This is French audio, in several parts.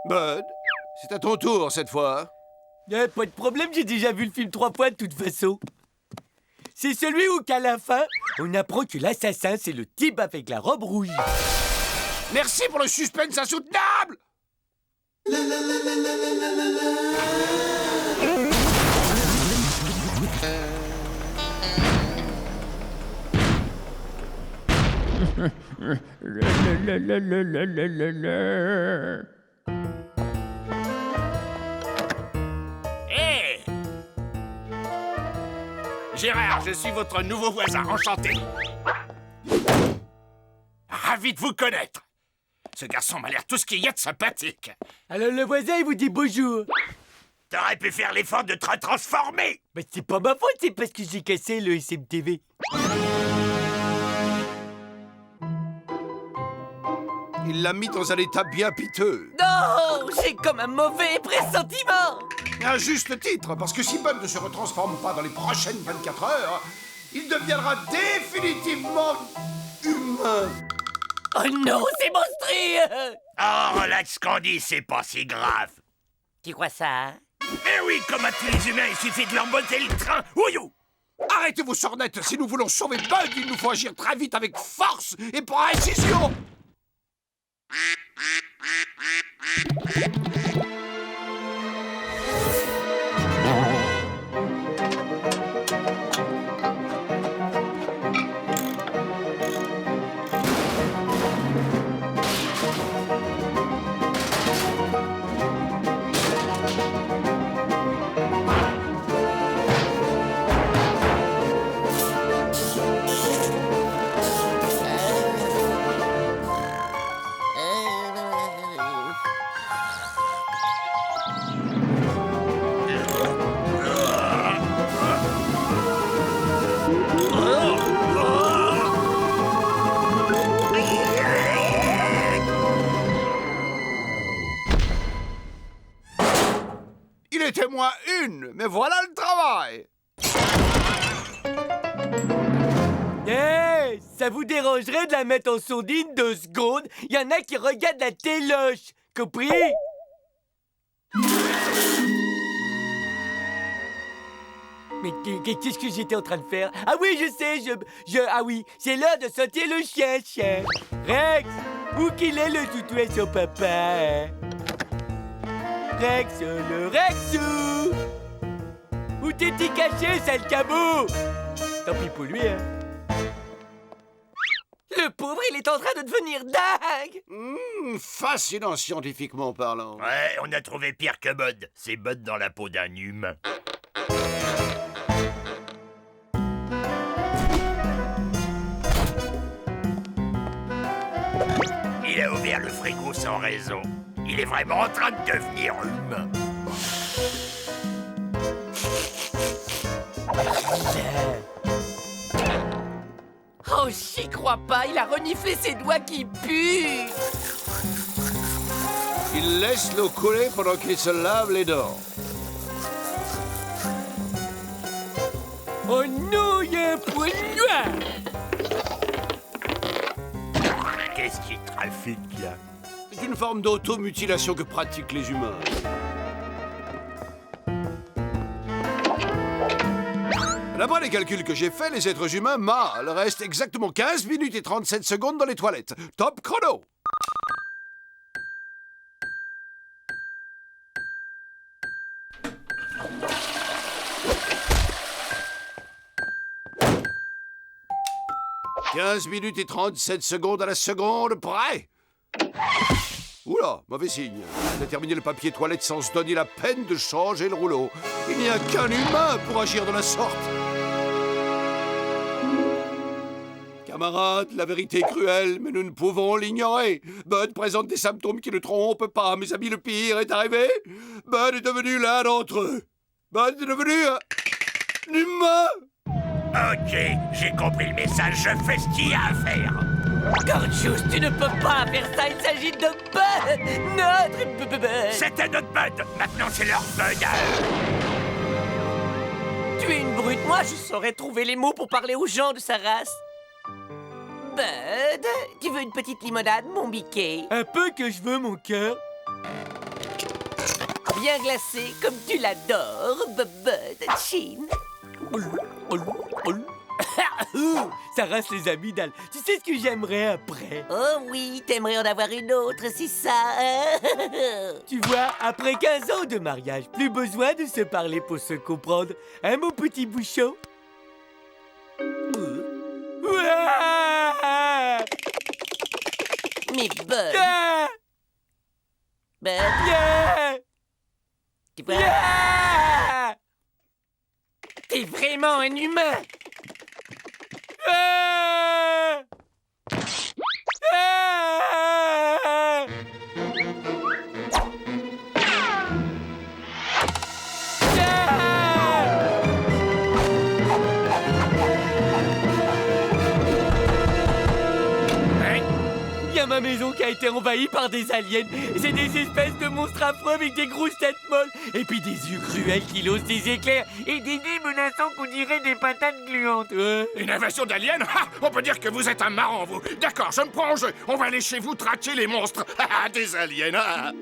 Bud, c'est à ton tour cette fois. Pas de problème, j'ai déjà vu le film 3 fois de toute façon. C'est celui où, qu'à la fin, on apprend que l'assassin, c'est le type avec la robe rouge. Merci pour le suspense insoutenable. Hé Gérard, je suis votre nouveau voisin, enchanté. Ravi de vous connaître. Ce garçon m'a l'air tout ce qu'il y a de sympathique. Alors le voisin, il vous dit bonjour. T'aurais pu faire l'effort de te transformer. Mais c'est pas ma faute, c'est parce que j'ai cassé le SMTV. Il l'a mis dans un état bien piteux. Non, j'ai comme un mauvais pressentiment. À juste titre, parce que si Bud ne se retransforme pas dans les prochaines 24 heures, il deviendra définitivement humain. Oh non, c'est monstrueux. Oh, relax, Candy, c'est pas si grave. Tu crois ça, hein? Eh oui, comme à tous les humains, il suffit de leur botter le train. Ouillou! Arrêtez vos sornettes. Si nous voulons sauver Bud, il nous faut agir très vite avec force et précision. Il était moins une, mais voilà le travail. Hey, ça vous dérangerait de la mettre en sourdine 2 secondes? Il y en a qui regardent la téloche, compris? Mais qu'est-ce que j'étais en train de faire? Ah oui, je sais, ah oui, c'est l'heure de sortir le chien. Rex, où qu'il est le toutou à son papa, hein? Rex, le Rexou! Où t'es-tu caché, sale cabot? Tant pis pour lui, hein. Le pauvre, il est en train de devenir dingue! Fascinant scientifiquement parlant. Ouais, on a trouvé pire que Bud. C'est Bud dans la peau d'un humain. Il a ouvert le frigo sans raison. Il est vraiment en train de devenir humain. Oh, j'y crois pas, il a reniflé ses doigts qui puent! Il laisse l'eau couler pendant qu'il se lave les dents. Oh non, il y a un point noir! Qu'est-ce qu'il trafique, là? C'est une forme d'automutilation que pratiquent les humains. D'après les calculs que j'ai faits, les êtres humains mâles restent exactement 15 minutes et 37 secondes dans les toilettes. Top chrono! « 15 minutes et 37 secondes à la seconde près. Oula, mauvais signe. Il a terminé le papier toilette sans se donner la peine de changer le rouleau. Il n'y a qu'un humain pour agir de la sorte. Camarades, la vérité est cruelle, mais nous ne pouvons l'ignorer. Bud présente des symptômes qui ne trompent pas. Mes amis, le pire est arrivé. Bud est devenu l'un d'entre eux. Bud est devenu un humain. Ok, j'ai compris le message. Je fais ce qu'il y a à faire. Gorgeous, tu ne peux pas faire ça, il s'agit de Bud! Notre Bud! C'était notre Bud. Maintenant, c'est leur Bud à eux. Tu es une brute, moi je saurais trouver les mots pour parler aux gens de sa race. Bud, tu veux une petite limonade, mon biquet? Un peu que je veux, mon cœur. bien glacé, comme tu l'adores, Bud Chin. Ça rase les amygdales. Tu sais ce que j'aimerais après? Oh oui, t'aimerais en avoir une autre, c'est ça, hein? Tu vois, après 15 ans de mariage, plus besoin de se parler pour se comprendre. Hein, mon petit bouchon? Ouah! Mais Bud, Ah! Bud, Yeah! tu peux... Yeah! T'es vraiment un humain! Ah! Ah! Il y a ma maison qui a été envahie par des aliens. C'est des espèces de monstres affreux avec des grosses têtes molles. Et puis des yeux cruels qui lancent des éclairs. Et des nez menaçants qu'on dirait des patates gluantes. Une invasion d'aliens? On peut dire que vous êtes un marrant, vous. D'accord, je me prends en jeu. On va aller chez vous traquer les monstres. Des aliens,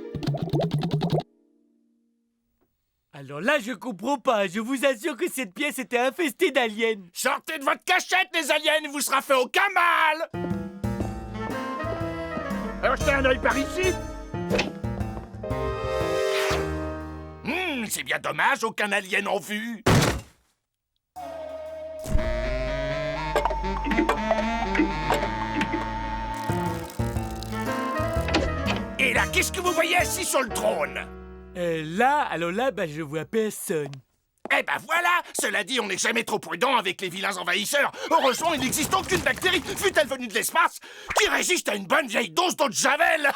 Alors là, je comprends pas. Je vous assure que cette pièce était infestée d'aliens. Sortez de votre cachette, les aliens, il vous sera fait aucun mal. Alors, jetez un œil par ici. C'est bien dommage, aucun alien en vue. Et là, qu'est-ce que vous voyez assis sur le trône? Alors là, je vois personne. Eh ben voilà! Cela dit, on n'est jamais trop prudent avec les vilains envahisseurs. Heureusement, il n'existe aucune bactérie, fût-elle venue de l'espace, qui résiste à une bonne vieille dose d'eau de javel.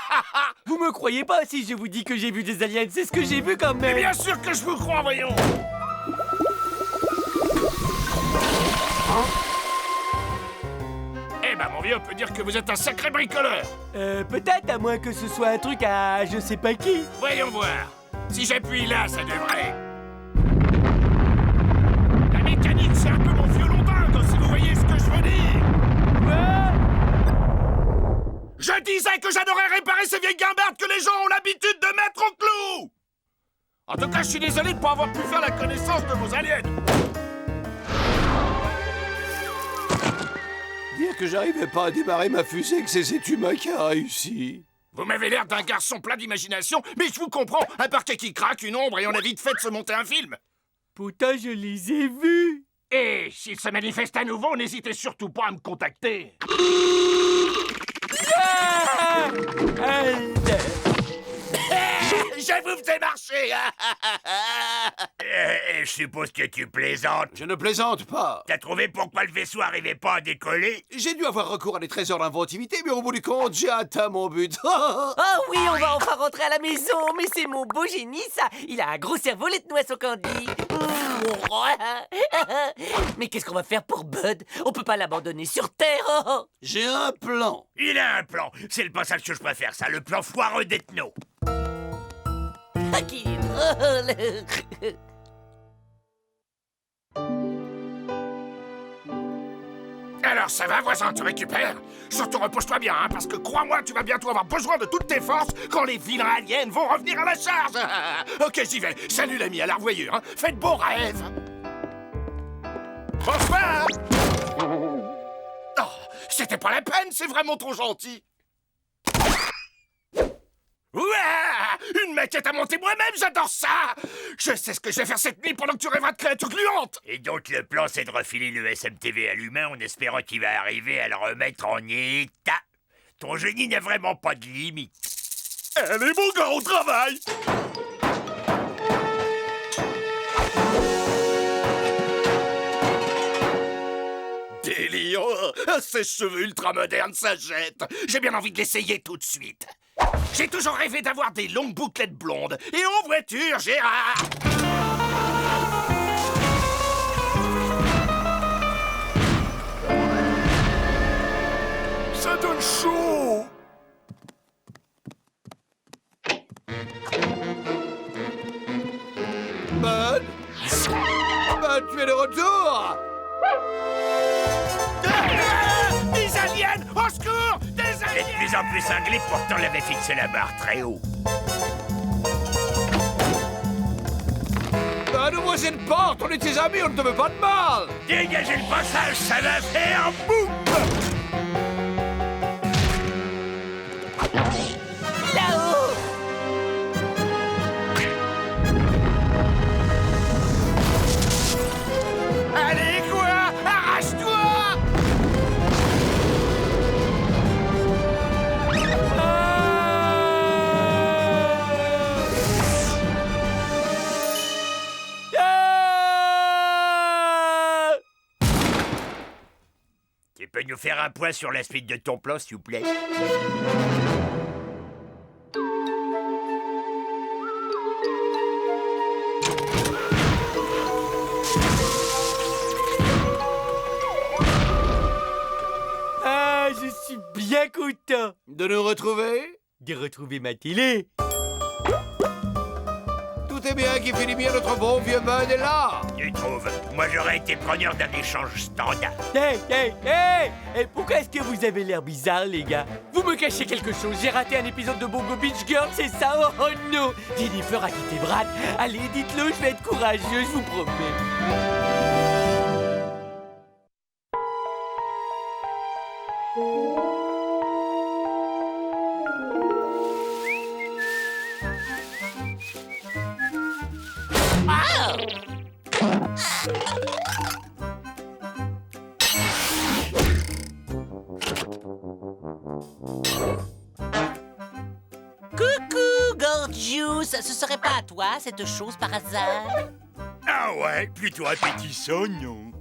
Vous me croyez pas si je vous dis que j'ai vu des aliens? C'est ce que j'ai vu quand Mais même. bien sûr que je vous crois, voyons. Eh ben, mon vieux, on peut dire que vous êtes un sacré bricoleur. Peut-être, à moins que ce soit un truc à je sais pas qui. Voyons voir. Si j'appuie là, ça devrait... La mécanique, c'est un peu mon violon dingue, si vous voyez ce que je veux dire. Je disais que j'adorais réparer ces vieilles guimbardes que les gens ont l'habitude de mettre au clou. En tout cas, je suis désolé de ne pas avoir pu faire la connaissance de vos aliens. Dire que j'arrivais pas à démarrer ma fusée, que c'est cet humain qui a réussi. Vous m'avez l'air d'un garçon plein d'imagination, mais je vous comprends. Un parquet qui craque, une ombre, et on a vite fait de se monter un film. Pourtant, je les ai vus. Et s'il se manifeste à nouveau, n'hésitez surtout pas à me contacter. Ah! Je vous faisais marcher. Je suppose que tu plaisantes. Je ne plaisante pas. T'as trouvé pourquoi le vaisseau arrivait pas à décoller? J'ai dû avoir recours à des trésors d'inventivité, mais au bout du compte, j'ai atteint mon but. Oh oui, on va enfin rentrer à la maison, mais c'est mon beau génie, ça. Il a un gros cerveau, les noix au candy. Mais qu'est-ce qu'on va faire pour Bud? On peut pas l'abandonner sur Terre. Oh. J'ai un plan. Il a un plan. C'est le passage que je préfère, ça. Le plan foireux d'Ethno. Ah, qu'il est drôle. Alors ça va, voisin, tu récupères? Surtout repose-toi bien, hein, parce que crois-moi, tu vas bientôt avoir besoin de toutes tes forces quand les vilains aliens vont revenir à la charge. Ok, j'y vais. Salut l'ami, à la revoyure, hein. Faites beaux rêves. Bonsoir. Oh, c'était pas la peine, c'est vraiment trop gentil. Ouah! Une maquette à monter moi-même, j'adore ça! Je sais ce que je vais faire cette nuit pendant que tu rêveras de créatures gluantes! Et donc le plan, c'est de refiler le SMTV à l'humain en espérant qu'il va arriver à le remettre en état. Ton génie n'a vraiment pas de limite. Allez, mon gars, au travail! Des lions! Ces cheveux ultra modernes, ça jette! J'ai bien envie de l'essayer tout de suite. J'ai toujours rêvé d'avoir des longues bouclettes blondes. Et en voiture, Gérard! Ça donne chaud! Bud? Bud, tu es de retour? Des aliens! Au secours! Des aliens! De plus en plus cinglé, pourtant l'avait fixé la barre très haut. Un nouveau cette porte, on est tes amis, on ne te veut pas de mal. Dégagez le passage, ça va faire boum. Là-haut! Allez, quoi? Arrache-toi! Tu peux nous faire un point sur la suite de ton plan, s'il vous plaît? Ah, je suis bien content De nous retrouver? de retrouver ma télé. Tout est bien qui finit bien, notre bon vieux Bud est là. Tu trouves? Moi, j'aurais été preneur d'un échange standard. Hey, pourquoi est-ce que vous avez l'air bizarre, les gars? Vous me cachez quelque chose? J'ai raté un épisode de Bongo Beach Girl, c'est ça? Oh non! Jennifer a quitté Brad. Allez, dites-le, je vais être courageux, je vous promets. Coucou, Gorgeous! Ce serait pas à toi, cette chose, par hasard? Ah ouais, plutôt appétissant, non?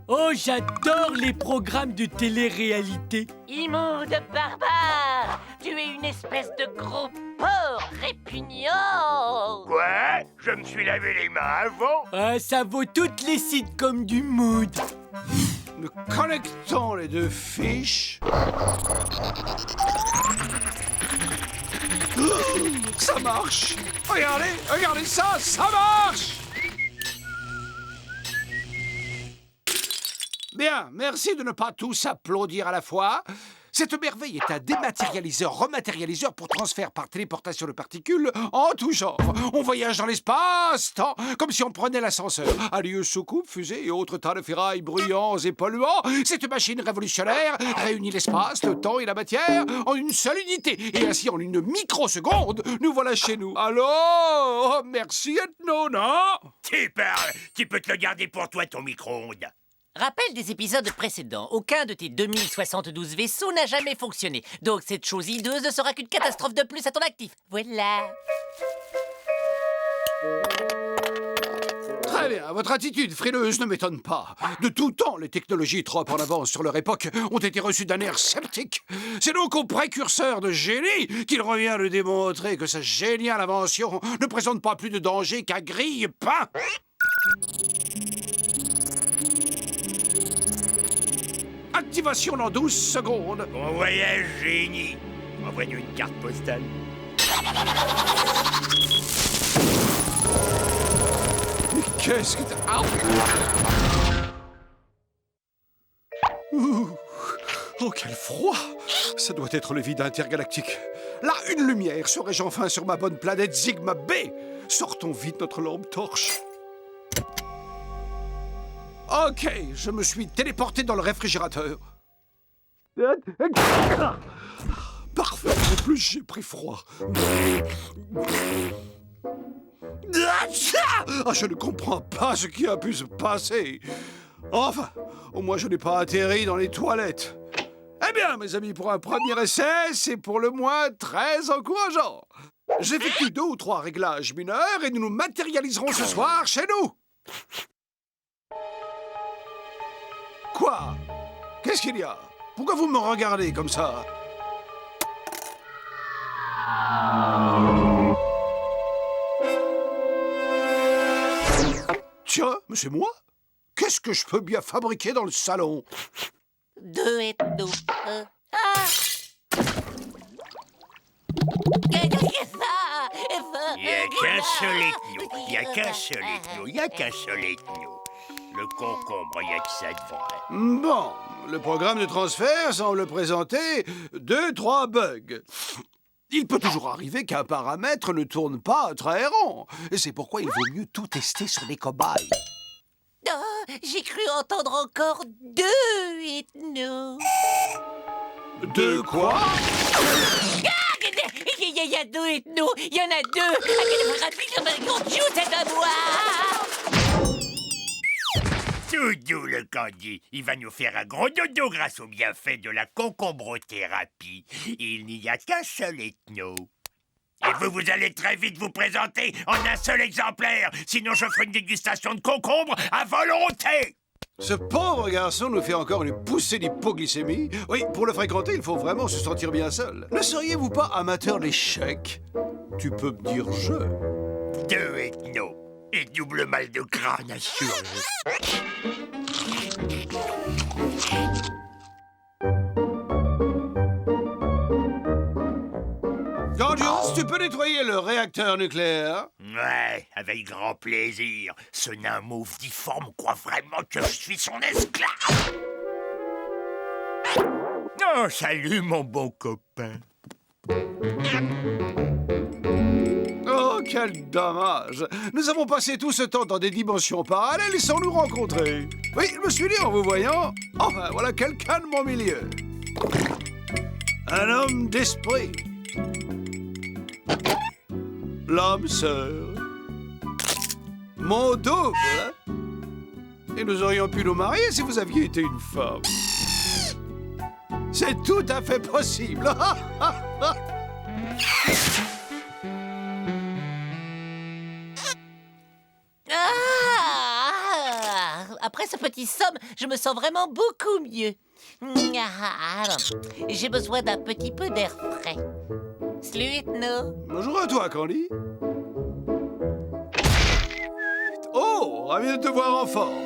Oh, j'adore les programmes de télé-réalité. Immonde barbare! Tu es une espèce de gros porc répugnant! Quoi? Je me suis lavé les mains avant? Ah, ça vaut toutes les sitcoms du mood. Nous connectons les deux fiches. Ça marche. Regardez ça, ça marche. Bien, merci de ne pas tous applaudir à la fois. Cette merveille est un dématérialiseur-rematérialiseur pour transfert par téléportation de particules en tout genre. On voyage dans l'espace-temps, comme si on prenait l'ascenseur. Alieu, soucoupe, fusée et autres tas de ferrailles bruyants et polluants. Cette machine révolutionnaire réunit l'espace, le temps et la matière en une seule unité. Et ainsi, en une microseconde, nous voilà chez nous. Alors, merci Ethno, non? Tu parles! Tu peux te le garder pour toi, ton micro-ondes. Rappel des épisodes précédents. Aucun de tes 2072 vaisseaux n'a jamais fonctionné. Donc cette chose hideuse ne sera qu'une catastrophe de plus à ton actif. Voilà. Très bien, votre attitude frileuse ne m'étonne pas. De tout temps, les technologies trop en avance sur leur époque ont été reçues d'un air sceptique. C'est donc au précurseur de génie qu'il revient de démontrer que sa géniale invention ne présente pas plus de danger qu'un grille-pain. Activation dans 12 secondes. Bon voyage, génie. Envoie-nous une carte postale. Mais qu'est-ce que t'as... Ah. Ouh. Oh, quel froid! Ça doit être le vide intergalactique. Là, une lumière. Serais-je enfin sur ma bonne planète Sigma B? Sortons vite notre lampe torche. Ok, je me suis téléporté dans le réfrigérateur. Parfait, en plus j'ai pris froid. Ah, je ne comprends pas ce qui a pu se passer. Enfin, au moins je n'ai pas atterri dans les toilettes. Eh bien, mes amis, pour un premier essai, c'est pour le moins très encourageant. J'effectue 2 ou 3 réglages mineurs et nous nous matérialiserons ce soir chez nous. Quoi? Qu'est-ce qu'il y a? Pourquoi vous me regardez comme ça? Tiens, mais c'est moi? Qu'est-ce que je peux bien fabriquer dans le salon? 2 et 2. Ah! Qu'est-ce que c'est ça? Il n'y a qu'un seul ethno. Il n'y a qu'un seul ethno. Il n'y a qu'un seul ethno. Le concombre, il n'y a que ça de vrai. Bon, le programme de transfert semble présenter 2-3 bugs. Il peut toujours arriver qu'un paramètre ne tourne pas très rond. Et c'est pourquoi il vaut mieux tout tester sur des cobayes. Oh, j'ai cru entendre encore 2 ethnos. De quoi? Il y a 2 ethnos, il y en a 2. C'est à moi. Tout doux, le Candy. Il va nous faire un gros dodo grâce au bienfait de la concombrothérapie. Il n'y a qu'un seul ethno. Et vous allez très vite vous présenter en un seul exemplaire. Sinon, je ferai une dégustation de concombre à volonté. Ce pauvre garçon nous fait encore une poussée d'hypoglycémie. Oui, pour le fréquenter, il faut vraiment se sentir bien seul. Ne seriez-vous pas amateur d'échecs? Tu peux me dire je. 2 ethnos et double mal de crâne assuré. Gorgios, tu peux nettoyer le réacteur nucléaire? Ouais, avec grand plaisir. Ce nain mauve difforme croit vraiment que je suis son esclave. Oh, salut, mon bon copain. Oh, quel dommage! Nous avons passé tout ce temps dans des dimensions parallèles sans nous rencontrer. Oui, je me suis dit en vous voyant, enfin, voilà quelqu'un de mon milieu. Un homme d'esprit. L'âme sœur. Mon double. Et nous aurions pu nous marier si vous aviez été une femme. C'est tout à fait possible. Après ce petit somme, je me sens vraiment beaucoup mieux. J'ai besoin d'un petit peu d'air frais. Salut, ethno. Bonjour à toi, Candy. Oh, ravi de te voir en forme.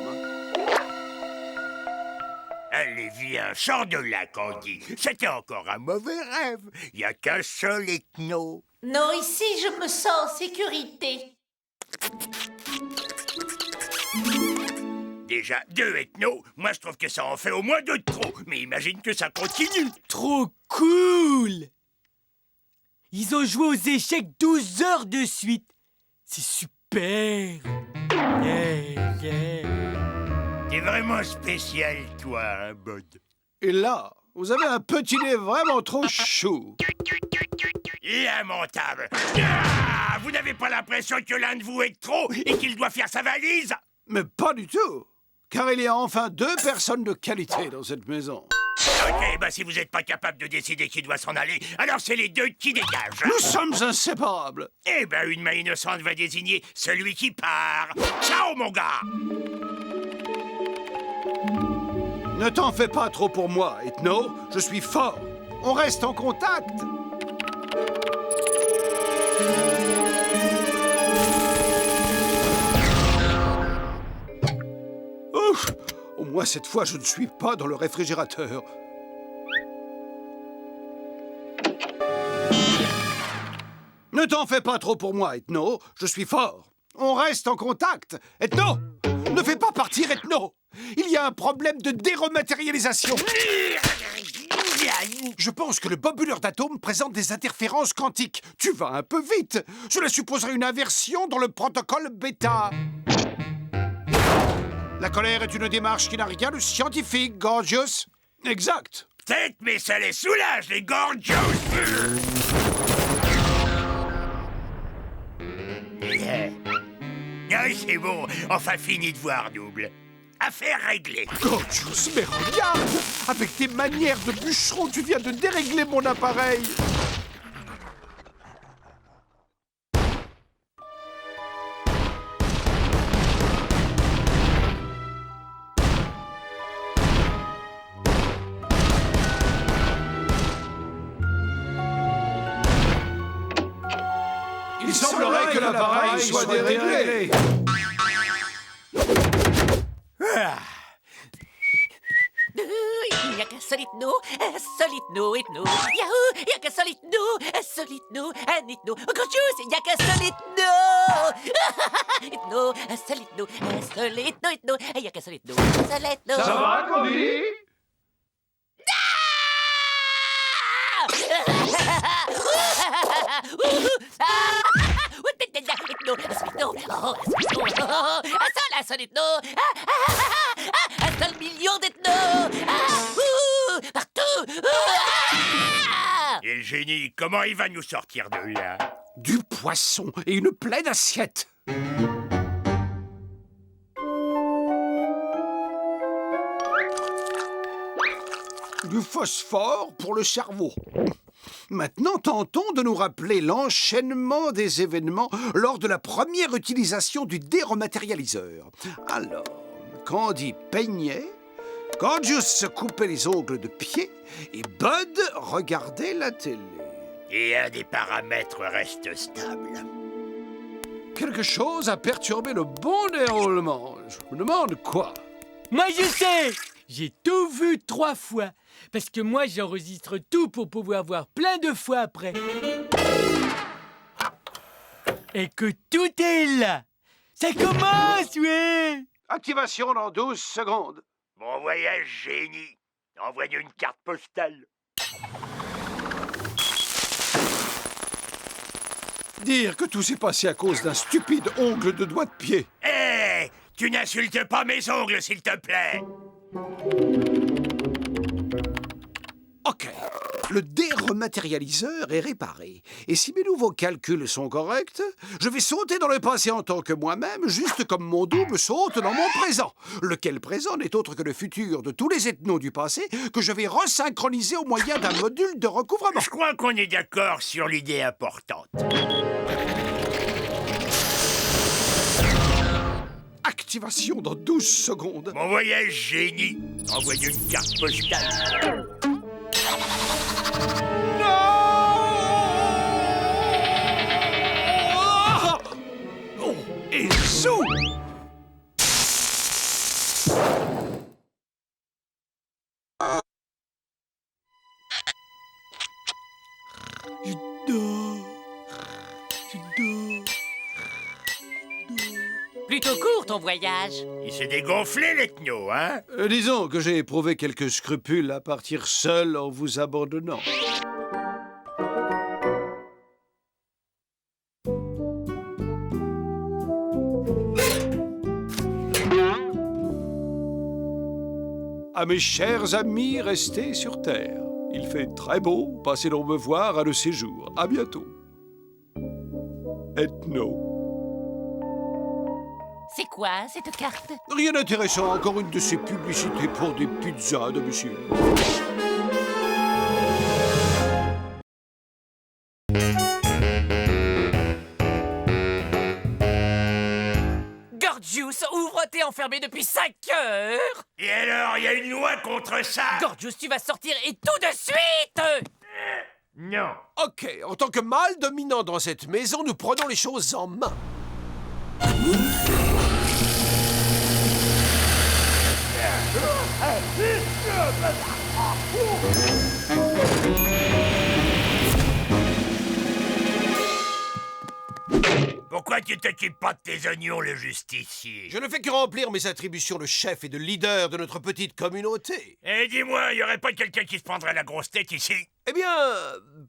Allez, viens, sors de là, Candy. C'était encore un mauvais rêve. Il n'y a qu'un seul ethno. Non, ici, je me sens en sécurité. Déjà 2 ethnos, moi je trouve que ça en fait au moins 2 de trop. Mais imagine que ça continue. Trop cool! Ils ont joué aux échecs 12 heures de suite. C'est super! T'es vraiment spécial, toi, hein, Bud. Et là, vous avez un petit nez vraiment trop chou. Lamentable. Ah, vous n'avez pas l'impression que l'un de vous est trop et qu'il doit faire sa valise? Mais pas du tout. Car il y a enfin 2 personnes de qualité dans cette maison. Ok, bah si vous n'êtes pas capable de décider qui doit s'en aller, alors c'est les 2 qui dégagent. Nous sommes inséparables. Eh ben, une main innocente va désigner celui qui part. Ciao, mon gars! Ne t'en fais pas trop pour moi, Ethno. Je suis fort. On reste en contact. Ouf! Au moins cette fois, je ne suis pas dans le réfrigérateur. Ne t'en fais pas trop pour moi, Ethno. Je suis fort. On reste en contact. Ethno! Ne fais pas partir, Ethno! Il y a un problème de dérematérialisation. Je pense que le bobuleur d'atomes présente des interférences quantiques. Tu vas un peu vite. Cela supposerait une inversion dans le protocole bêta. La colère est une démarche qui n'a rien de scientifique, Gorgios. Exact. Tête, mais ça les soulage, les Gorgios! Ah, c'est bon, enfin fini de voir double. Affaire réglée. Gorgios, mais regarde! Avec tes manières de bûcheron, tu viens de dérégler mon appareil. Il semblerait que l'appareil soit déréglé. Il n'y a qu'un seul ethno, ethno. Yahoo! Il n'y a qu'un seul ethno, un ethno. Encore chose, il n'y a qu'un seul ethno! Ethno, un seul ethno, il n'y a qu'un seul ethno, un seul ethno. Ça va, Candy? Ah! Un seul ethno. Un seul million d'ethnos. Partout. Et le génie, comment il va nous sortir de là? Du poisson et une pleine assiette. Du phosphore pour le cerveau. Maintenant, tentons de nous rappeler l'enchaînement des événements lors de la première utilisation du dérematérialiseur. Alors, Candy peignait, Gorgeous se coupait les ongles de pied et Bud regardait la télé. Et un des paramètres reste stable. Quelque chose a perturbé le bon déroulement. Je me demande quoi. Moi, je sais! J'ai tout vu 3 fois. Parce que moi, j'enregistre tout pour pouvoir voir plein de fois après. Et que tout est là. Ça commence, ouais! Activation dans 12 secondes. Bon voyage, génie. Envoie-nous une carte postale. Dire que tout s'est passé à cause d'un stupide ongle de doigt de pied. Hé! Tu n'insultes pas mes ongles, s'il te plaît! Ok, le dérematérialiseur est réparé. Et si mes nouveaux calculs sont corrects, je vais sauter dans le passé en tant que moi-même, juste comme mon double saute dans mon présent. Lequel présent n'est autre que le futur de tous les ethnos du passé que je vais resynchroniser au moyen d'un module de recouvrement. Je crois qu'on est d'accord sur l'idée importante. Activation dans 12 secondes. Bon voyage, génie. Envoie-nous une carte postale. Oh, et zou! Je dors. Je dors. Plutôt court ton voyage. Il s'est dégonflé, l'ethno, hein? Disons que j'ai éprouvé quelques scrupules à partir seul en vous abandonnant. À mes chers amis restés sur Terre, il fait très beau, passez donc me voir à le séjour. À bientôt. Ethno. C'est quoi cette carte? Rien d'intéressant, encore une de ces publicités pour des pizzas, de monsieur. Gorgeous, ouvre, t'es enfermé depuis 5 heures. Et alors, il y a une loi contre ça? Gorgeous, tu vas sortir et tout de suite. Non. Ok, en tant que mâle dominant dans cette maison, nous prenons les choses en main. Pourquoi tu t'occupes pas de tes oignons, le justicier? Je ne fais que remplir mes attributions de chef et de leader de notre petite communauté. Eh, dis-moi, y aurait pas quelqu'un qui se prendrait la grosse tête ici? Eh bien,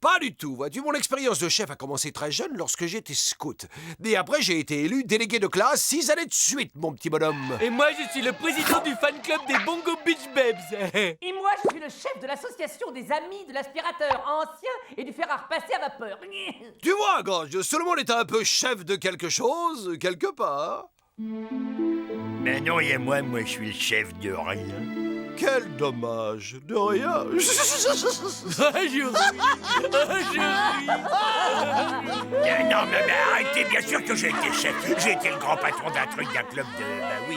pas du tout, vois-tu. Mon expérience de chef a commencé très jeune lorsque j'étais scout. Et après, j'ai été élu délégué de classe 6 années de suite, mon petit bonhomme. Et moi, je suis le président du fan club des Bongo Beach Babes. Et moi, je suis le chef de l'association des amis de l'aspirateur ancien et du fer à repasser à vapeur. Tu vois, Gorge, tout le monde est un peu chef de quelque chose, quelque part. Ben non, et moi, je suis le chef de rien. Quel dommage, de rien. Ah, je ris. Ah, je ris. Non, mais arrêtez, bien sûr que j'ai été chef. J'ai été le grand patron d'un truc, d'un club de... Bah oui,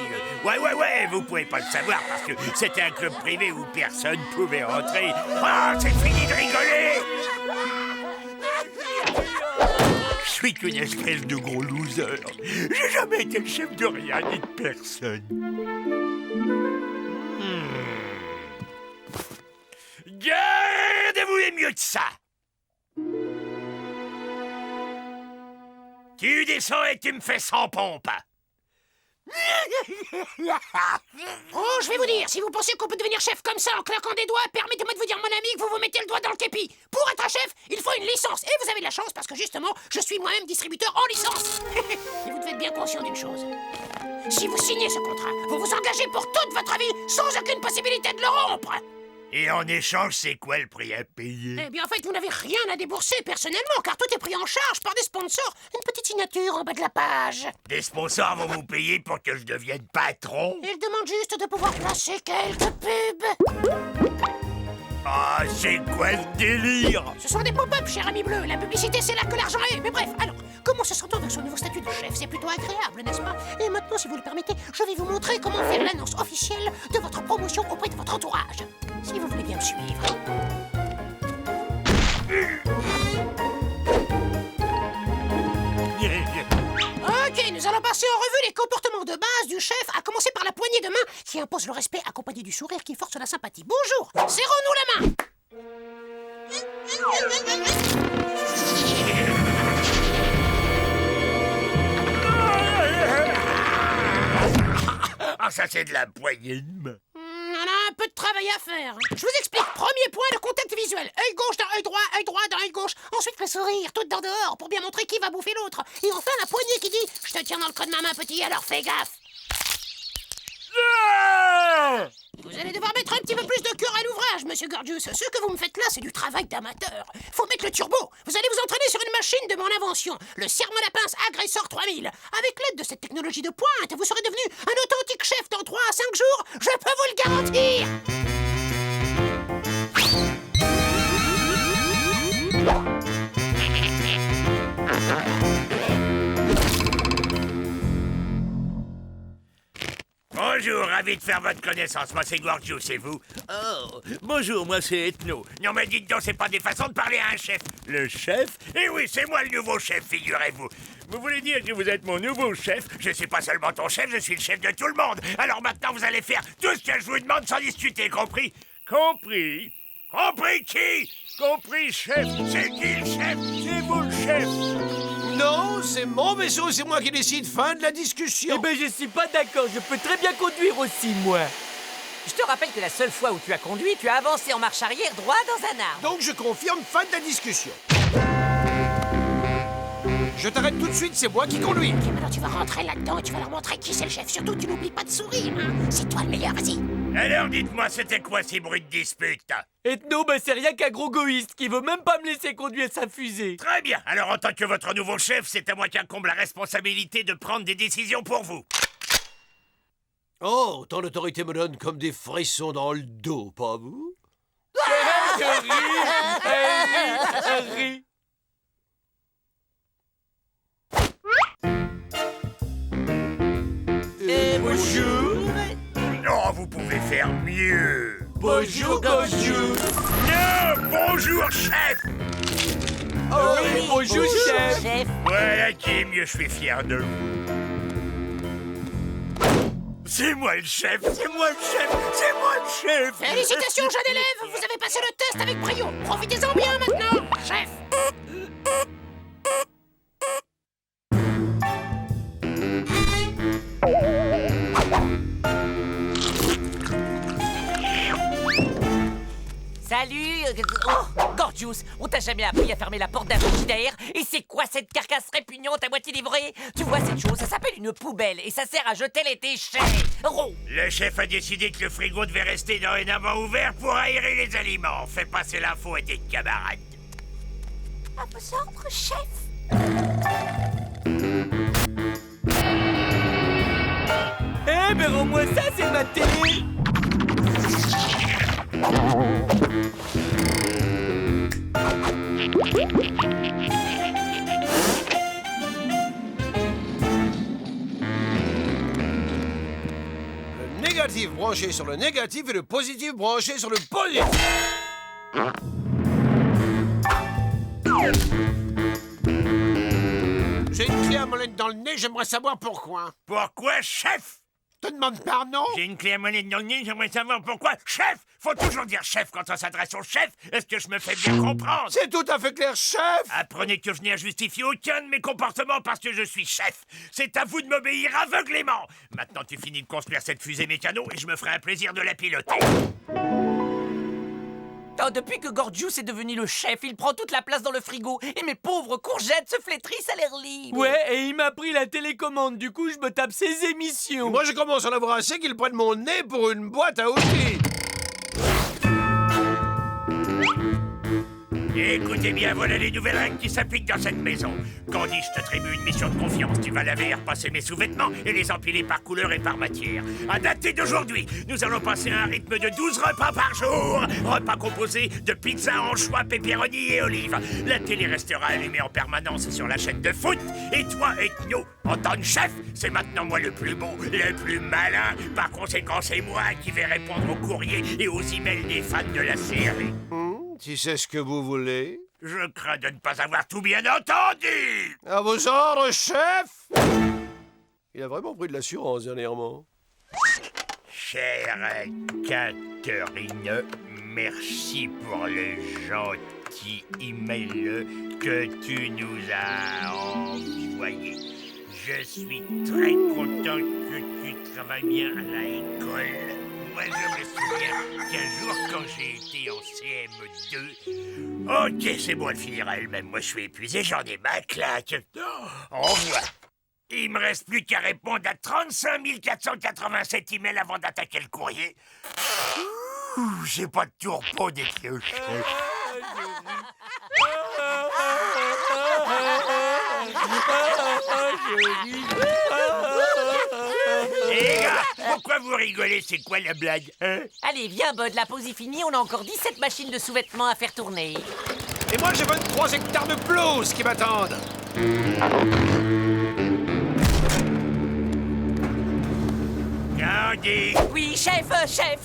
ouais, vous pouvez pas le savoir parce que c'était un club privé où personne pouvait rentrer. Ah, c'est fini de rigoler! Je suis qu'une espèce de gros loser. J'ai jamais été le chef de rien ni de personne. Gardez-vous les mieux que ça! Tu descends et tu me fais 100 pompes. Oh, je vais vous dire, si vous pensez qu'on peut devenir chef comme ça en claquant des doigts, permettez-moi de vous dire, mon ami, que vous vous mettez le doigt dans le képi. Pour être chef, il faut une licence. Et vous avez de la chance parce que justement, je suis moi-même distributeur en licence. Et vous devez être bien conscient d'une chose. Si vous signez ce contrat, vous vous engagez pour toute votre vie sans aucune possibilité de le rompre. Et en échange, c'est quoi le prix à payer? Eh bien, en fait, vous n'avez rien à débourser personnellement, car tout est pris en charge par des sponsors. Une petite signature en bas de la page. Des sponsors vont vous payer pour que je devienne patron? Ils demandent juste de pouvoir placer quelques pubs. Ah, c'est quoi ce délire? Ce sont des pop-up, cher ami bleu. La publicité, c'est là que l'argent est. Mais bref, alors, comment se sent-on avec son nouveau statut de chef? C'est plutôt agréable, n'est-ce pas? Et maintenant, si vous le permettez, je vais vous montrer comment faire l'annonce officielle de votre promotion auprès de votre entourage. Si vous voulez bien me suivre. Ok, nous allons passer en revue les comportements de base du chef, à commencer par la poignée de main qui impose le respect accompagné du sourire qui force la sympathie. Bonjour, serrons-nous la main. Ah, ça c'est de la poignée de main. On a un peu de travail à faire. Je vous explique. Premier point, le contact visuel. Œil gauche dans œil droit dans œil gauche. Ensuite, le sourire, tout dans dehors, pour bien montrer qui va bouffer l'autre. Et enfin, la poignée qui dit « Je te tiens dans le creux de ma main, petit, alors fais gaffe !» Vous allez devoir mettre un petit peu plus de cœur à l'ouvrage, monsieur Gorgeous. Ce que vous me faites là, c'est du travail d'amateur. Faut mettre le turbo. Vous allez vous entraîner sur une machine de mon invention, le serre-moi la pince Agressor 3000. Avec l'aide de cette technologie de pointe, vous serez devenu un authentique chef dans 3 à 5 jours. Je peux vous le garantir. Bonjour, ravi de faire votre connaissance. Moi, c'est Gorgeous, c'est vous? Oh, bonjour, moi, c'est Ethno. Non, mais dites donc, c'est pas des façons de parler à un chef. Le chef? Eh oui, c'est moi le nouveau chef, figurez-vous. Vous voulez dire que vous êtes mon nouveau chef? Je suis pas seulement ton chef, je suis le chef de tout le monde. Alors maintenant, vous allez faire tout ce que je vous demande sans discuter, compris? Compris? Compris qui? Compris, chef? C'est qui le chef? C'est vous le chef? Non, c'est mon vaisseau, c'est moi qui décide. Fin de la discussion. Eh ben, je suis pas d'accord. Je peux très bien conduire aussi, moi. Je te rappelle que la seule fois où tu as conduit, tu as avancé en marche arrière droit dans un arbre. Donc je confirme, fin de la discussion. Je t'arrête tout de suite, c'est moi qui conduis. Ok, maintenant tu vas rentrer là-dedans et tu vas leur montrer qui c'est le chef. Surtout, tu n'oublies pas de sourire, hein. C'est toi le meilleur, vas-y. Alors dites-moi, c'était quoi ces bruits de dispute? Ethno, ben c'est rien qu'un gros goïste qui veut même pas me laisser conduire sa fusée. Très bien. Alors en tant que votre nouveau chef, c'est à moi qu'incombe la responsabilité de prendre des décisions pour vous. Oh, tant l'autorité me donne comme des frissons dans le dos, pas vous? Elle rit. Bonjour. Non, vous pouvez faire mieux. Bonjour, Gorgeous. Non, bonjour, chef. Oh oui, bonjour, chef. Chef. Voilà qui est mieux, je suis fier de vous. C'est moi le chef, c'est moi le chef, c'est moi le chef. Félicitations, jeune élève. Vous avez passé le test avec brio. Profitez-en bien maintenant, chef. Salut. Oh, Gorgeous, on t'a jamais appris à fermer la porte d'un frigidaire? Et c'est quoi cette carcasse répugnante à moitié livrée? Tu vois cette chose, ça s'appelle une poubelle et ça sert à jeter les déchets. Oh. Le chef a décidé que le frigo devait rester dorénavant ouvert pour aérer les aliments. Fais passer l'info à tes camarades. À vos ordres, chef. Eh ben, rends-moi ça, c'est ma télé. Le négatif branché sur le négatif et le positif branché sur le positif. J'ai une clé à molette dans le nez, j'aimerais savoir pourquoi. Pourquoi, chef? Te demande pardon? J'ai une clé à mollet dans le nez, j'aimerais savoir pourquoi. Chef! Faut toujours dire chef quand on s'adresse au chef. Est-ce que je me fais bien comprendre? C'est tout à fait clair, chef! Apprenez que je n'ai à justifier aucun de mes comportements parce que je suis chef. C'est à vous de m'obéir aveuglément. Maintenant, tu finis de construire cette fusée mécano et je me ferai un plaisir de la piloter. Oh, depuis que Gorgius est devenu le chef, il prend toute la place dans le frigo. Et mes pauvres courgettes se flétrissent à l'air libre. Ouais, et il m'a pris la télécommande, du coup je me tape ses émissions. Moi, je commence à en avoir assez qu'ils prennent mon nez pour une boîte à outils. Écoutez bien, voilà les nouvelles règles qui s'appliquent dans cette maison. Candy, je t'attribue une mission de confiance. Tu vas laver et repasser mes sous-vêtements et les empiler par couleur et par matière. À dater d'aujourd'hui, nous allons passer à un rythme de 12 repas par jour. Repas composés de pizza, anchois, pepperoni et olives. La télé restera allumée en permanence sur la chaîne de foot. Et toi, Ethno, en tant que chef, c'est maintenant moi le plus beau, le plus malin. Par conséquent, c'est moi qui vais répondre aux courriers et aux emails des fans de la série. Si c'est ce que vous voulez. Je crains de ne pas avoir tout bien entendu. À vos ordres, chef! Il a vraiment pris de l'assurance dernièrement. Chère Catherine, merci pour le gentil email que tu nous as envoyé. Je suis très content que tu travailles bien à l'école. Moi, je me souviens qu'un jour, quand j'ai été en CM2... Ok, c'est bon, elle finira elle-même. Moi, je suis épuisé, j'en ai ma claque. Au revoir. Il me reste plus qu'à répondre à 35 487 emails avant d'attaquer le courrier. Ouh, j'ai pas de tourpeau des cloches. Les gars, pourquoi vous rigolez? C'est quoi la blague, hein? Allez, viens, Bud, la pause est finie, on a encore 17 machines de sous-vêtements à faire tourner. Et moi, j'ai 23 hectares de pelouse qui m'attendent. Candy, Oui, chef,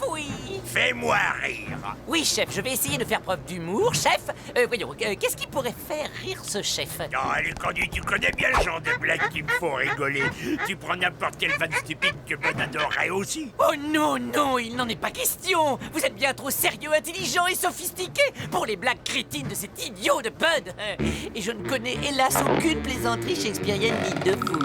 oui. fais-moi rire. Oui, chef, je vais essayer de faire preuve d'humour. Chef, voyons, qu'est-ce qui pourrait faire rire ce chef? Non, allez, Candy, tu connais bien le genre de blagues qui me font rigoler. Tu prends n'importe quelle vanne stupide que Ben adorerait aussi. Oh non, non, il n'en est pas question. Vous êtes bien trop sérieux, intelligent et sophistiqué pour les blagues crétines de cet idiot de Bud. Et je ne connais hélas aucune plaisanterie shakespearienne digne de vous.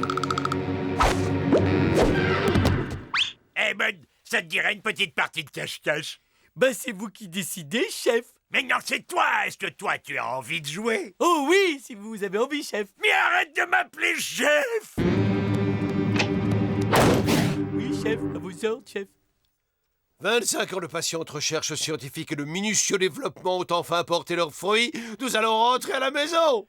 Eh Ben, ça te dirait une petite partie de cache-cache? Bah c'est vous qui décidez, chef. Mais non, c'est toi. Est-ce que toi, tu as envie de jouer? Oh oui, si vous avez envie, chef. Mais arrête de m'appeler chef! Oui, chef, à vos ordres, chef. 25 ans de patiente recherche scientifique et de minutieux développement ont enfin porté leurs fruits. Nous allons rentrer à la maison.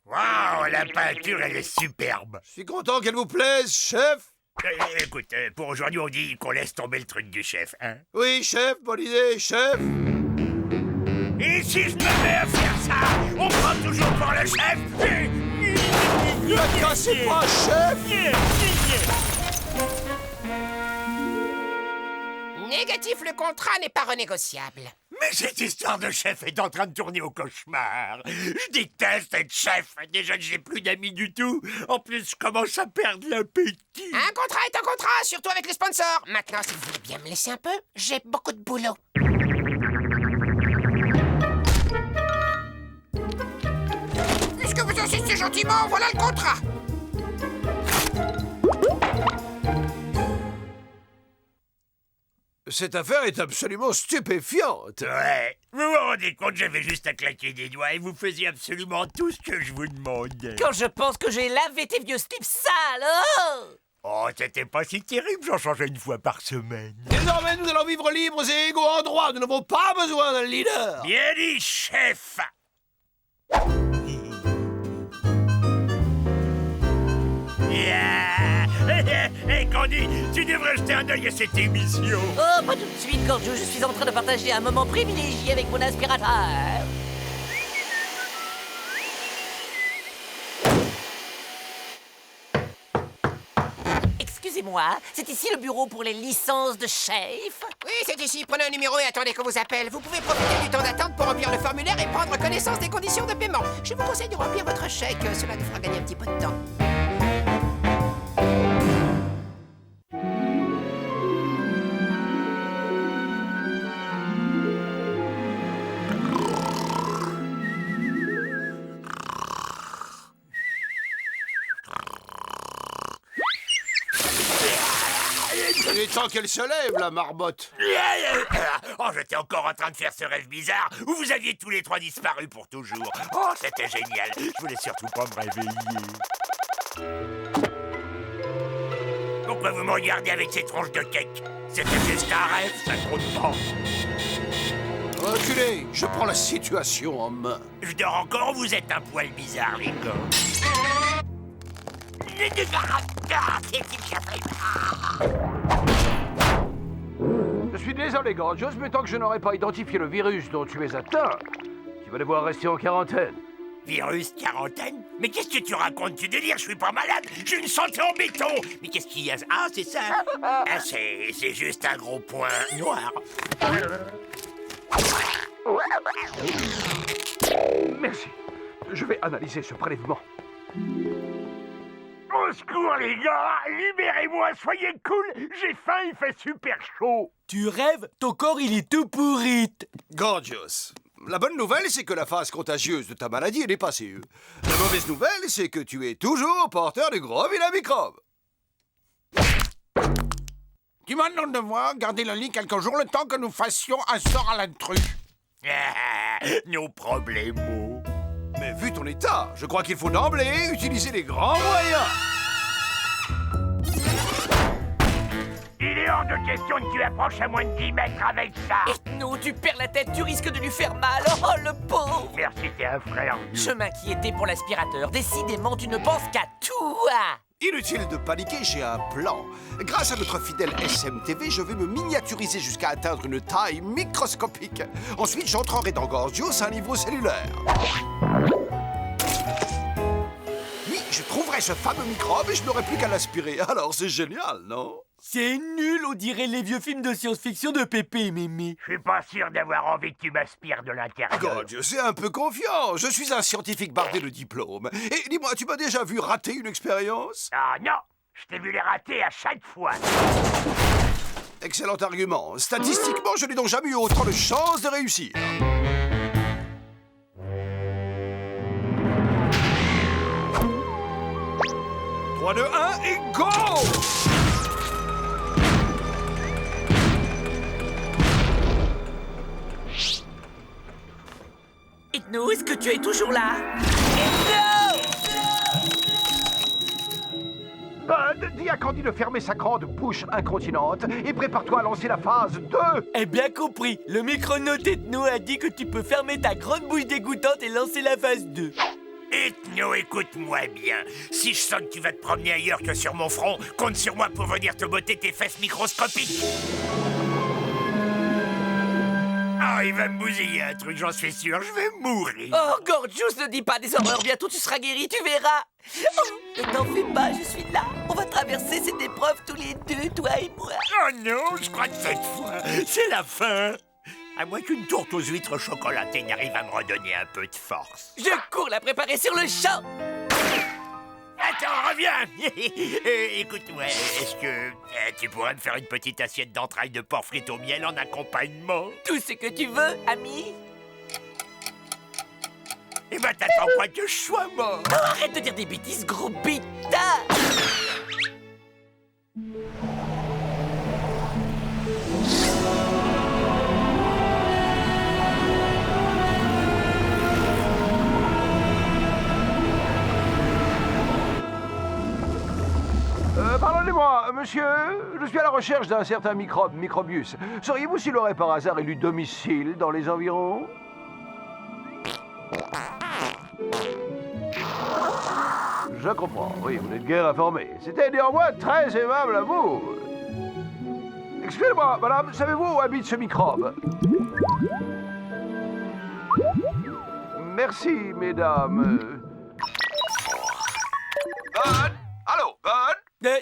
Waouh, la peinture, elle est superbe. Je suis content qu'elle vous plaise, chef. Écoute, pour aujourd'hui, on dit qu'on laisse tomber le truc du chef, hein? Oui, chef, bonne idée, chef. Et si je me mets à faire ça, on prend toujours pour le chef? Ne la cassez pas, chef. Négatif, le contrat n'est pas renégociable. Mais cette histoire de chef est en train de tourner au cauchemar. Je déteste être chef. Déjà que j'ai plus d'amis du tout. En plus, je commence à perdre l'appétit. Un contrat est un contrat, surtout avec les sponsors. Maintenant, si vous voulez bien me laisser un peu, j'ai beaucoup de boulot. Puisque vous insistez gentiment, voilà le contrat. Cette affaire est absolument stupéfiante. Ouais. Vous vous rendez compte, j'avais juste à claquer des doigts et vous faisiez absolument tout ce que je vous demandais. Quand je pense que j'ai lavé tes vieux slips sales, oh! Oh, c'était pas si terrible, j'en changeais une fois par semaine. Désormais, nous allons vivre libres et égaux en droit. Nous n'avons pas besoin d'un leader. Bien dit, chef. Hé, Candy, tu devrais jeter un œil à cette émission. Oh, pas tout de suite, Gorgius, je suis en train de partager un moment privilégié avec mon aspirateur. Excusez-moi, c'est ici le bureau pour les licences de chef? Oui, c'est ici. Prenez un numéro et attendez qu'on vous appelle. Vous pouvez profiter du temps d'attente pour remplir le formulaire et prendre connaissance des conditions de paiement. Je vous conseille de remplir votre chèque. Cela nous fera gagner un petit peu de temps. Il est temps qu'elle se lève, la marmotte. Oh, j'étais encore en train de faire ce rêve bizarre où vous aviez tous les trois disparu pour toujours. Oh, c'était génial. Je voulais surtout pas me réveiller. Pourquoi vous me regardez avec ces tronches de cake? C'était juste un rêve, ça compte pas. Reculez, je prends la situation en main. Je dors encore, vous êtes un poil bizarre, les gars. Je suis désolé, Gorgios, mais tant que je n'aurai pas identifié le virus dont tu es atteint, tu vas devoir rester en quarantaine. Virus, quarantaine? Mais qu'est-ce que tu racontes? Tu délires, je suis pas malade, j'ai une santé en béton. Mais qu'est-ce qu'il y a? Ah, c'est ça? Ah, c'est juste un gros point noir. Merci. Je vais analyser ce prélèvement. Au secours, les gars! Libérez-moi, soyez cool! J'ai faim, il fait super chaud! Tu rêves? Ton corps, il est tout pourri. Gorgios, la bonne nouvelle, c'est que la phase contagieuse de ta maladie est dépassée. La mauvaise nouvelle, c'est que tu es toujours porteur du gros vilain microbe. Tu m'as demandé de devoir garder le lit quelques jours le temps que nous fassions un sort à l'intrus. Nos problèmes. Mais vu ton état, je crois qu'il faut d'emblée utiliser les grands moyens. Il est hors de question que tu approches à moins de 10 mètres avec ça! Ethno, tu perds la tête, tu risques de lui faire mal. Oh, le pauvre! Merci, t'es un frère. Je m'inquiétais pour l'aspirateur. Décidément, tu ne penses qu'à tout. Inutile de paniquer, j'ai un plan. Grâce à notre fidèle SMTV, je vais me miniaturiser jusqu'à atteindre une taille microscopique. Ensuite, j'entrerai dans Gorgios à un niveau cellulaire. Oui, je trouverai ce fameux microbe et je n'aurai plus qu'à l'aspirer. Alors, c'est génial, non? C'est nul, on dirait les vieux films de science-fiction de Pépé et Mémé. Je suis pas sûr d'avoir envie que tu m'aspires de l'intérieur. Gorgios, c'est un peu confiant. Je suis un scientifique bardé de diplôme. Et dis-moi, tu m'as déjà vu rater une expérience? Ah non! Je t'ai vu les rater à chaque fois. Excellent argument. Statistiquement, je n'ai donc jamais eu autant de chances de réussir. 3, 2, 1 et go! Ethno, est-ce que tu es toujours là? Ethno! Bud, dis à Candy de fermer sa grande bouche incontinente et prépare-toi à lancer la phase 2. Eh bien compris, le micronaute Ethno a dit que tu peux fermer ta grande bouche dégoûtante et lancer la phase 2. Ethno, écoute-moi bien. Si je sens que tu vas te promener ailleurs que sur mon front, compte sur moi pour venir te botter tes fesses microscopiques. Ah, il va me bousiller un truc, j'en suis sûr, je vais mourir. Oh, Gorgios, ne dis pas des horreurs, bientôt tu seras guéri, tu verras. Oh, ne t'en fais pas, je suis là. On va traverser cette épreuve tous les deux, toi et moi. Oh non, je crois que cette fois, c'est la fin. À moins qu'une tourte aux huîtres chocolatées n'arrive à me redonner un peu de force. Je cours la préparer sur le champ. Attends, reviens. Écoute-moi, est-ce que tu pourrais me faire une petite assiette d'entrailles de porc frites au miel en accompagnement? Tout ce que tu veux, ami. Eh ben, t'attends pas que je sois mort. Oh, arrête de dire des bêtises, gros bêta. Pardonnez-moi, monsieur, je suis à la recherche d'un certain microbe, Microbius. Sauriez-vous s'il aurait par hasard élu domicile dans les environs? Je comprends, oui, vous n'êtes guère informé. C'était néanmoins très aimable à vous. Excusez-moi, madame, savez-vous où habite ce microbe? Merci, mesdames. Bud? Allô, Bud?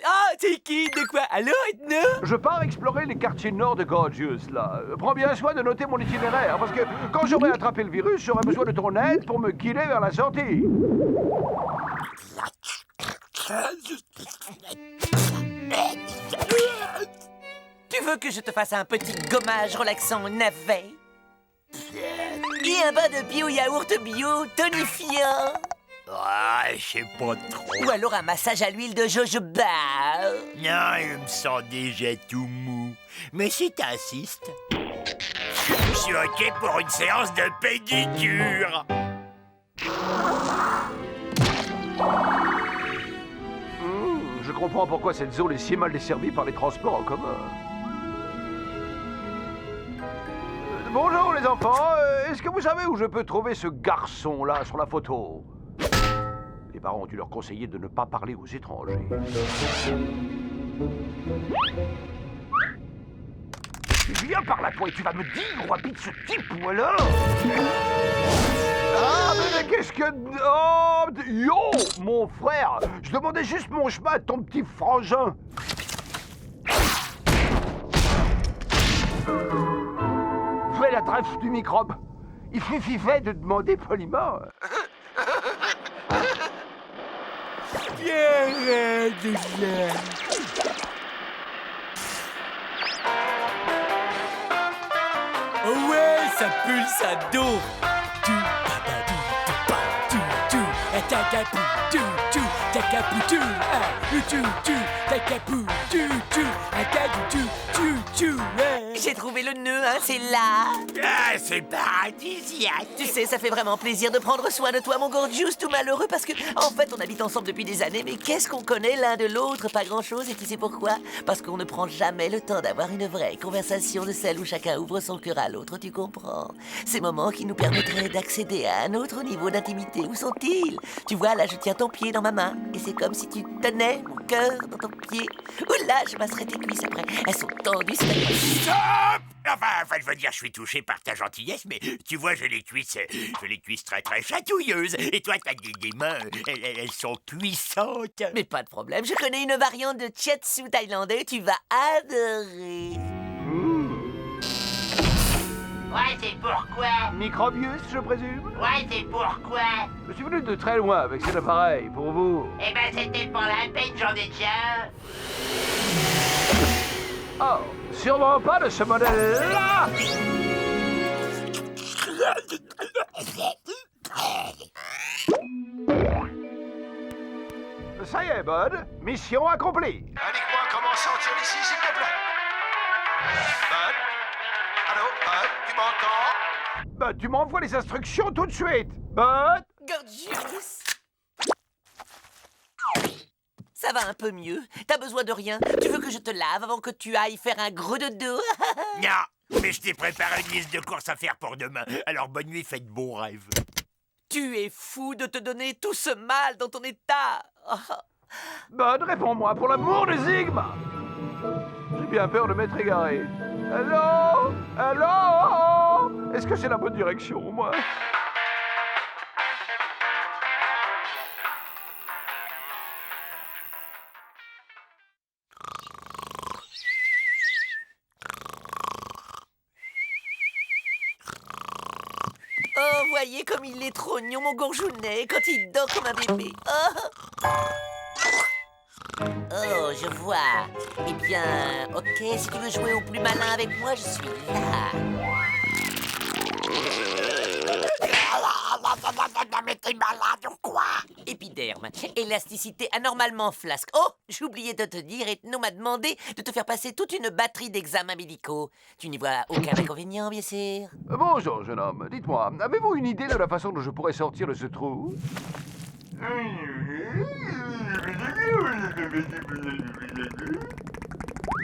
Ah, c'est qui? De quoi? Allô, Ethno? Je pars explorer les quartiers nord de Gorgios, là. Prends bien soin de noter mon itinéraire, parce que quand j'aurai attrapé le virus, j'aurai besoin de ton aide pour me guider vers la sortie. Tu veux que je te fasse un petit gommage relaxant navet? Et un bain de bio-yaourt bio tonifiant? Ah, je sais pas trop. Ou alors un massage à l'huile de jojoba. Non, je me sens déjà tout mou. Mais si t'insistes, je suis OK pour une séance de pédicure. Je comprends pourquoi cette zone est si mal desservie par les transports en commun. Bonjour les enfants, est-ce que vous savez où je peux trouver ce garçon-là sur la photo? Les parents ont dû leur conseiller de ne pas parler aux étrangers. Tu viens par là, toi, et tu vas me dire où habite ce type, ou alors? Ah, mais qu'est-ce que... Oh, yo, mon frère, je demandais juste mon chemin à ton petit frangin. Fais la trêve du microbe. Il suffisait de demander poliment. Pierre de Jeanne. Oh ouais, ça pulse à dos. Tu, babadou, tu, pa, tu, tacapou, tu, tacapou, tu, tacapou, tu, ouais. J'ai trouvé le nœud, hein, c'est là. Ah, c'est paradisiaque. Tu sais, ça fait vraiment plaisir de prendre soin de toi, mon Gorgeous, tout malheureux, parce que, en fait, on habite ensemble depuis des années, mais qu'est-ce qu'on connaît l'un de l'autre? Pas grand-chose, et tu sais pourquoi? Parce qu'on ne prend jamais le temps d'avoir une vraie conversation de celle où chacun ouvre son cœur à l'autre, tu comprends? Ces moments qui nous permettraient d'accéder à un autre niveau d'intimité, où sont-ils? Tu vois, là, je tiens ton pied dans ma main, et c'est comme si tu tenais mon cœur dans ton pied. Ou là, je masserais tes cuisses après. Elles sont tendues, c'est Stop! Enfin, je veux dire, je suis touché par ta gentillesse, mais tu vois, j'ai les cuisses très très chatouilleuses. Et toi, t'as des mains, elles sont puissantes. Mais pas de problème, je connais une variante de Chetsu thaïlandais, tu vas adorer. Ouais, c'est pourquoi. Microbius, je présume? Ouais, c'est pourquoi. Je suis venu de très loin avec cet appareil, pour vous. Eh ben, c'était pas la peine, j'en ai déjà un. Oh, sûrement pas de ce modèle-là! Ça y est, Bud. Mission accomplie. Indique-moi comment sortir d'ici, s'il te plaît. Bud? Allô, Bud? Tu m'entends? Bud, tu m'envoies les instructions tout de suite. Bud? Gorgeous. Ça va un peu mieux. T'as besoin de rien. Tu veux que je te lave avant que tu ailles faire un gros dodo? Non, mais je t'ai préparé une liste de courses à faire pour demain. Alors bonne nuit, faites de bons rêves. Tu es fou de te donner tout ce mal dans ton état. Bud, réponds-moi pour l'amour de Sigma. J'ai bien peur de m'être égaré. Allô? Allô? Est-ce que c'est la bonne direction, moi? Oh, voyez comme il est trognon, mon gourjounet, quand il dort comme un bébé. Oh, je vois. Eh bien, ok, si tu veux jouer au plus malin avec moi, je suis là. Mais t'es malade ou quoi? Épiderme, élasticité anormalement flasque. Oh, j'ai oublié de te dire, Ethno m'a demandé de te faire passer toute une batterie d'examens médicaux. Tu n'y vois aucun inconvénient, bien sûr. Bonjour, jeune homme. Dites-moi, avez-vous une idée de la façon dont je pourrais sortir de ce trou?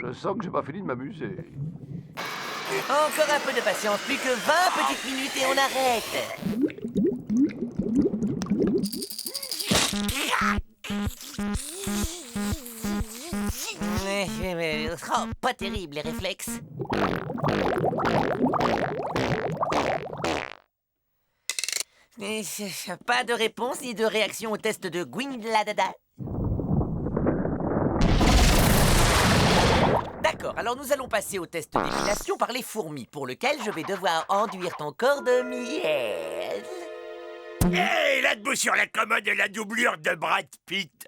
Je sens que j'ai pas fini de m'amuser. Encore un peu de patience, plus que 20 petites minutes et on arrête. Oh, pas terrible les réflexes. Pas de réponse ni de réaction au test de Gwingladada. D'accord, alors nous allons passer au test d'épilation par les fourmis, pour lequel je vais devoir enduire ton corps de miel. Hé, là-debout sur la commode, la doublure de Brad Pitt.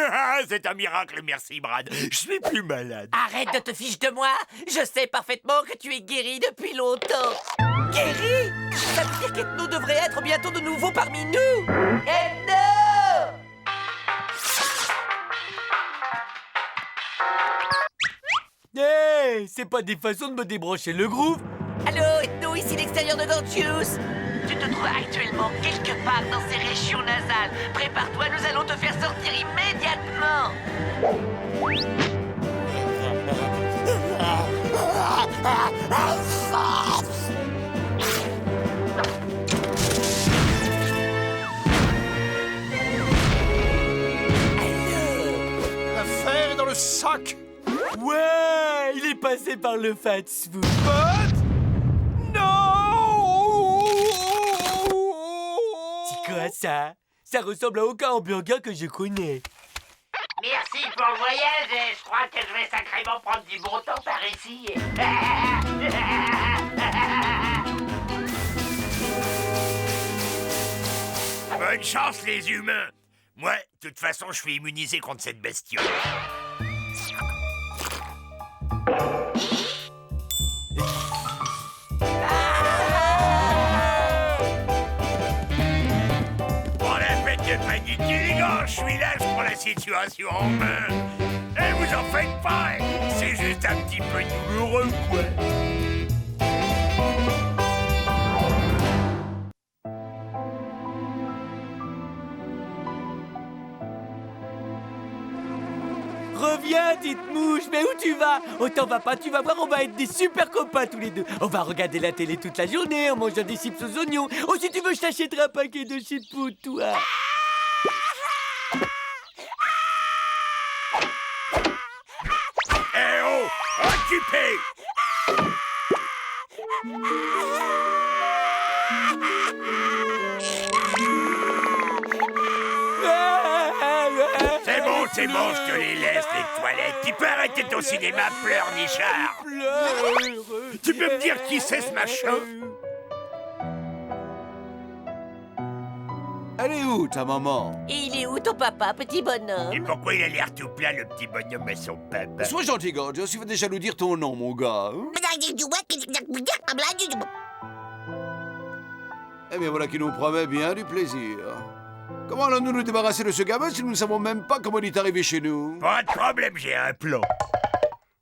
Ah, c'est un miracle, merci Brad. Je suis plus malade. Arrête de te fiche de moi. Je sais parfaitement que tu es guéri depuis longtemps. Guéri? Ça veut dire qu'Ethno devrait être bientôt de nouveau parmi nous. Ethno! Hey, c'est pas des façons de me débrancher le groove. Allô, Ethno, ici l'extérieur de Gorgius. Tu te trouves actuellement quelque part dans ces régions nasales. Prépare-toi, nous allons te faire sortir immédiatement. L'affaire est dans le sac. Ouais, il est passé par le fast-food. Non. C'est quoi ça? Ça ressemble à aucun hamburger que je connais. Merci pour le voyage et je crois que je vais sacrément prendre du bon temps par ici. Bonne chance, les humains. Moi, de toute façon, je suis immunisé contre cette bestiole. Pour la fête de paniquer, les gars, je suis là, je prends la situation en main. Et vous en faites pas, c'est juste un petit peu douloureux, quoi. Reviens, petite mouche, mais où tu vas? Oh, t'en vas pas, tu vas voir, on va être des super copains tous les deux. On va regarder la télé toute la journée en mangeant des chips aux oignons. Oh, si tu veux, je t'achèterai un paquet de chips pour toi. Eh oh, occupé! C'est bon, je te les laisse, les toilettes. Tu peux arrêter ton cinéma, pleurnichard. Tu peux me dire qui c'est, ce machin? Elle est où, ta maman? Et il est où ton papa, petit Et bonhomme? pourquoi il a l'air tout plat, le petit bonhomme à son papa? Sois gentil, Gorgios, il va déjà nous dire ton nom, mon gars. Hein? Eh bien, voilà qui nous promet bien du plaisir. Comment allons-nous nous débarrasser de ce gamin si nous ne savons même pas comment il est arrivé chez nous? Pas de problème, j'ai un plan.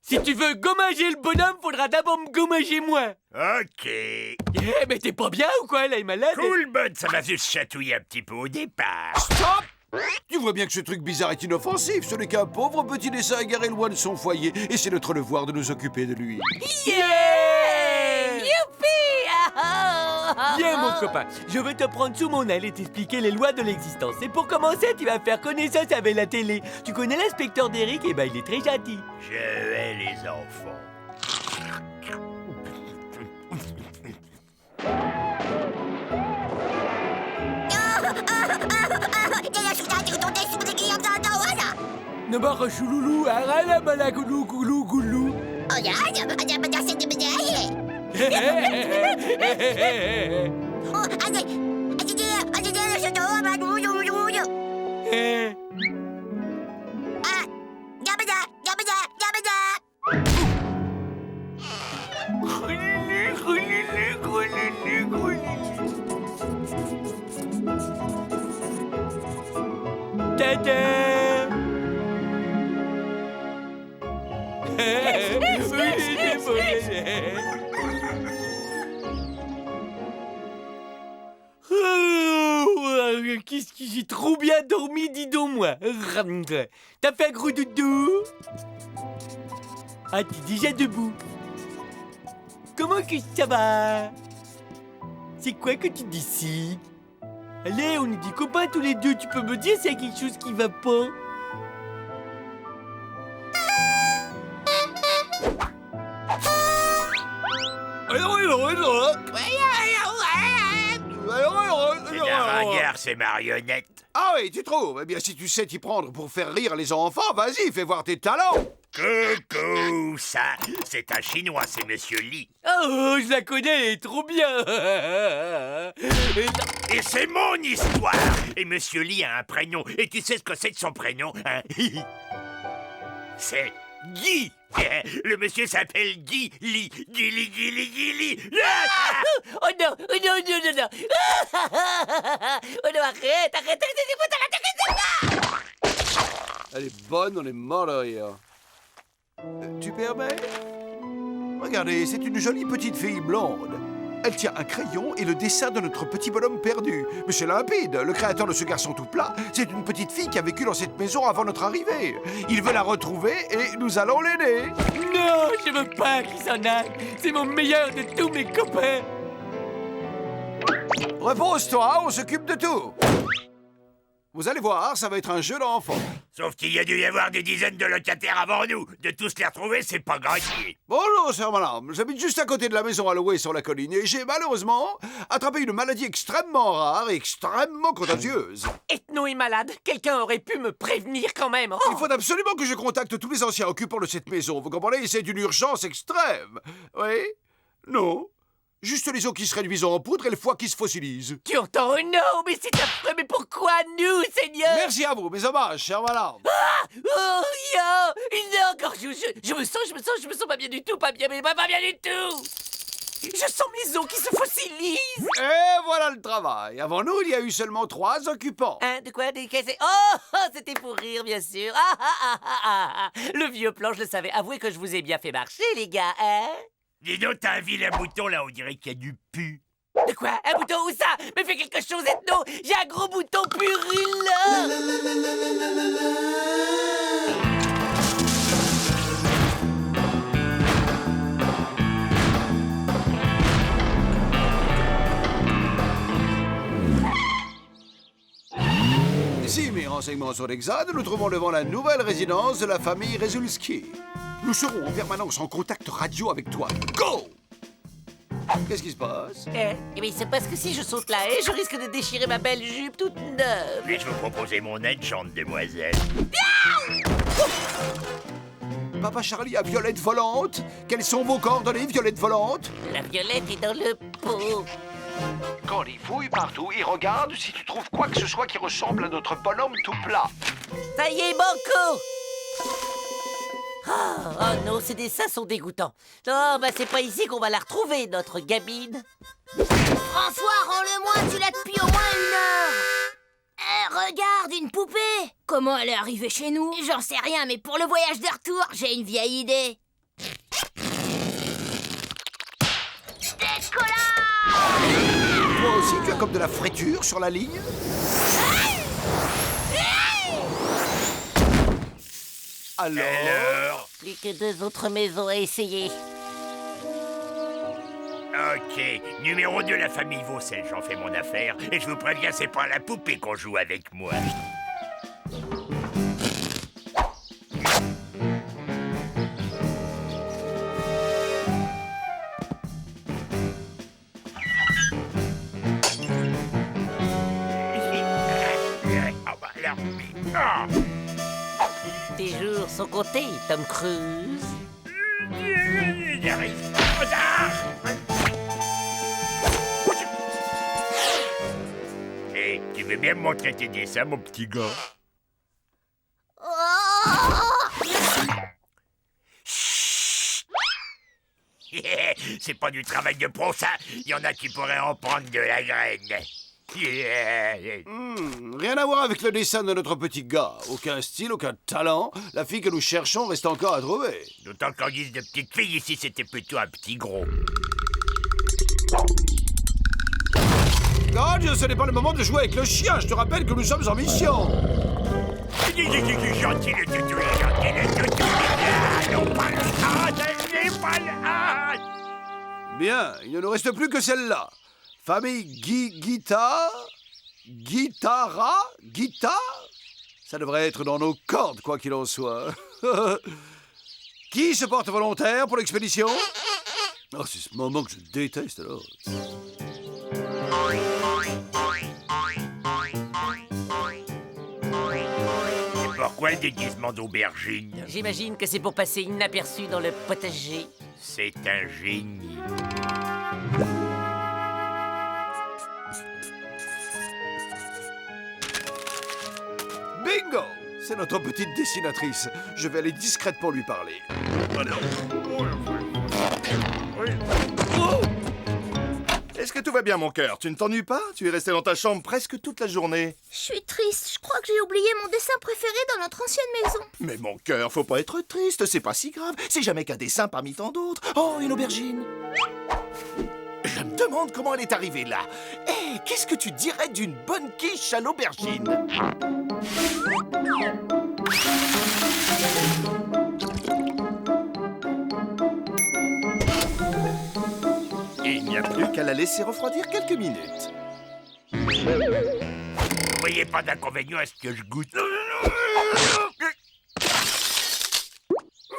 Si tu veux gommager le bonhomme, faudra d'abord me gommager moi. Ok. Eh, mais t'es pas bien ou quoi, là, il est malade? Cool, bonne, ça m'a juste chatouillé un petit peu au départ. Stop! Tu vois bien que ce truc bizarre est inoffensif. Ce n'est qu'un pauvre petit dessin égaré loin de son foyer. Et c'est notre devoir de nous occuper de lui. Yeah! Youpi! Viens, mon copain, je vais te prendre sous mon aile et t'expliquer les lois de l'existence. Et pour commencer, tu vas faire connaissance avec la télé. Tu connais l'inspecteur d'Eric? Eh ben, il est très gentil. Je hais les enfants. Ne barre chouloulou, arala malagoulou goulou goulou. Tada! Qu'est-ce que j'ai trop bien dormi, dis donc moi. T'as fait un gros doudou? Ah, t'es déjà debout. Comment que ça va? C'est quoi que tu décides? Allez, on est des copains tous les deux. Tu peux me dire s'il y a quelque chose qui va pas? C'est la ringard, ces marionnettes. Ah oui, tu trouves? Eh bien, si tu sais t'y prendre pour faire rire les enfants, vas-y, fais voir tes talents. Coucou, ça, c'est un Chinois, c'est Monsieur Lee. Oh, je la connais, elle est trop bien. Et c'est mon histoire. Et Monsieur Lee a un prénom. Et tu sais ce que c'est de son prénom, hein? C'est Guy. Le monsieur s'appelle Guy Lee. Guy. Oh non, oh non, non, non, non. Oh non, arrête. Elle est bonne, on est mort de rire. Tu permets? Regardez, c'est une jolie petite fille blonde. Elle tient un crayon et le dessin de notre petit bonhomme perdu. Mais c'est limpide, le créateur de ce garçon tout plat, c'est une petite fille qui a vécu dans cette maison avant notre arrivée. Il veut la retrouver et nous allons l'aider. Non, je veux pas qu'il s'en aille. C'est mon meilleur de tous mes copains. Repose-toi, on s'occupe de tout. Vous allez voir, ça va être un jeu d'enfant. Sauf qu'il y a dû y avoir des dizaines de locataires avant nous. De tous les retrouver, c'est pas gagné. Bonjour, sœur madame. J'habite juste à côté de la maison à louer sur la colline et j'ai malheureusement attrapé une maladie extrêmement rare et extrêmement contagieuse. Ethno est malade. Quelqu'un aurait pu me prévenir quand même. Oh. Il faut absolument que je contacte tous les anciens occupants de cette maison. Vous comprenez? C'est une urgence extrême. Oui? Non? Juste les os qui se réduisent en poudre et le foie qui se fossilise. Tu entends? Oh non, mais c'est affreux. Mais pourquoi nous, Seigneur? Merci à vous, mes hommages, chère madame. Oh, non, encore, je me sens pas bien du tout, pas bien du tout. Je sens mes os qui se fossilisent. Et voilà le travail. Avant nous, il y a eu seulement 3 occupants. Hein, de quoi? Oh, c'était pour rire, bien sûr. Ah. Le vieux plan, je le savais. Avouez que je vous ai bien fait marcher, les gars, hein? Dis donc, t'as un vilain bouton là, on dirait qu'il y a du pu. De quoi? Un bouton où ça? Mais fais quelque chose, Ethno! J'ai un gros bouton purulent! Si mes renseignements sont exacts, nous trouvons devant la nouvelle résidence de la famille Rezulski. Nous serons en permanence en contact radio avec toi. Go! Qu'est-ce qui se passe? Eh bien, il se passe que si je saute la haie, je risque de déchirer ma belle jupe toute neuve. Puis-je vous proposer mon aide, chante demoiselle? Papa Charlie a Violette volante. Quelles sont vos coordonnées, Violette volante? La violette est dans le pot. Quand il fouille partout, il regarde si tu trouves quoi que ce soit qui ressemble à notre bonhomme tout plat. Ça y est, banco! Oh non, ces dessins sont dégoûtants. Non, bah c'est pas ici qu'on va la retrouver, notre gamine. François, rends-le-moi, tu l'as depuis au moins 1 heure. Regarde, une poupée. Comment elle est arrivée chez nous? J'en sais rien, mais pour le voyage de retour, j'ai une vieille idée. Décollage! Toi aussi, tu as comme de la friture sur la ligne? Alors? Plus que 2 autres maisons à essayer. Ok, numéro 2, la famille Vaucel, j'en fais mon affaire. Et je vous préviens, c'est pas la poupée qu'on joue avec moi. Tes jours sont comptés, Tom Cruise. J'arrive. Hé, tu veux bien me montrer tes dessins, mon petit gars? C'est pas du travail de pro, ça. Il y en a qui pourraient en prendre de la graine. Rien à voir avec le dessin de notre petit gars. Aucun style, aucun talent. La fille que nous cherchons reste encore à trouver. D'autant qu'en guise de petite fille, ici, c'était plutôt un petit gros. God, ce n'est pas le moment de jouer avec le chien. Je te rappelle que nous sommes en mission. Gentil le toutou, gentil le toutou. Non, pas le pas le Bien, il ne nous reste plus que celle-là. Famille Guitare? Ça devrait être dans nos cordes, quoi qu'il en soit. Qui se porte volontaire pour l'expédition? Oh, c'est ce moment que je déteste, alors. Et pourquoi le déguisement d'aubergine? J'imagine que c'est pour passer inaperçu dans le potager. C'est un génie. Bingo! C'est notre petite dessinatrice. Je vais aller discrètement lui parler. Est-ce que tout va bien, mon cœur? Tu ne t'ennuies pas? Tu es resté dans ta chambre presque toute la journée. Je suis triste, je crois que j'ai oublié mon dessin préféré dans notre ancienne maison. Mais mon cœur, faut pas être triste, c'est pas si grave. C'est jamais qu'un dessin parmi tant d'autres. Oh, une aubergine. Je me demande comment elle est arrivée là. Hé, qu'est-ce que tu dirais d'une bonne quiche à l'aubergine? Il n'y a plus qu'à la laisser refroidir quelques minutes. Vous voyez pas d'inconvénient à ce que je goûte?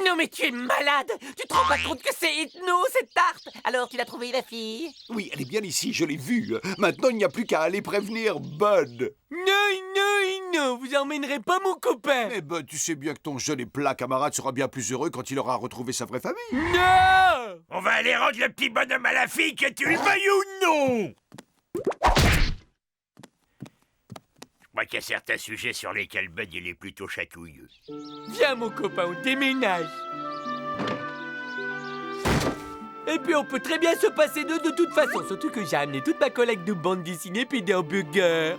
Non mais tu es malade. Tu te rends pas compte que c'est Hypno, cette tarte? Alors tu l'as trouvée, la fille? Oui, elle est bien ici, je l'ai vue. Maintenant, il n'y a plus qu'à aller prévenir Bud. Non, vous emmènerez pas mon copain. Mais Bud, tu sais bien que ton jeune et plat camarade sera bien plus heureux quand il aura retrouvé sa vraie famille. Non! On va aller rendre le petit bonhomme à la fille, que tu le veuilles ou non! Je crois qu'il y a certains sujets sur lesquels Bud il est plutôt chatouilleux. Viens mon copain, on déménage. Et puis on peut très bien se passer d'eux de toute façon. Surtout que j'ai amené toute ma collecte de bandes dessinées puis des hamburgers.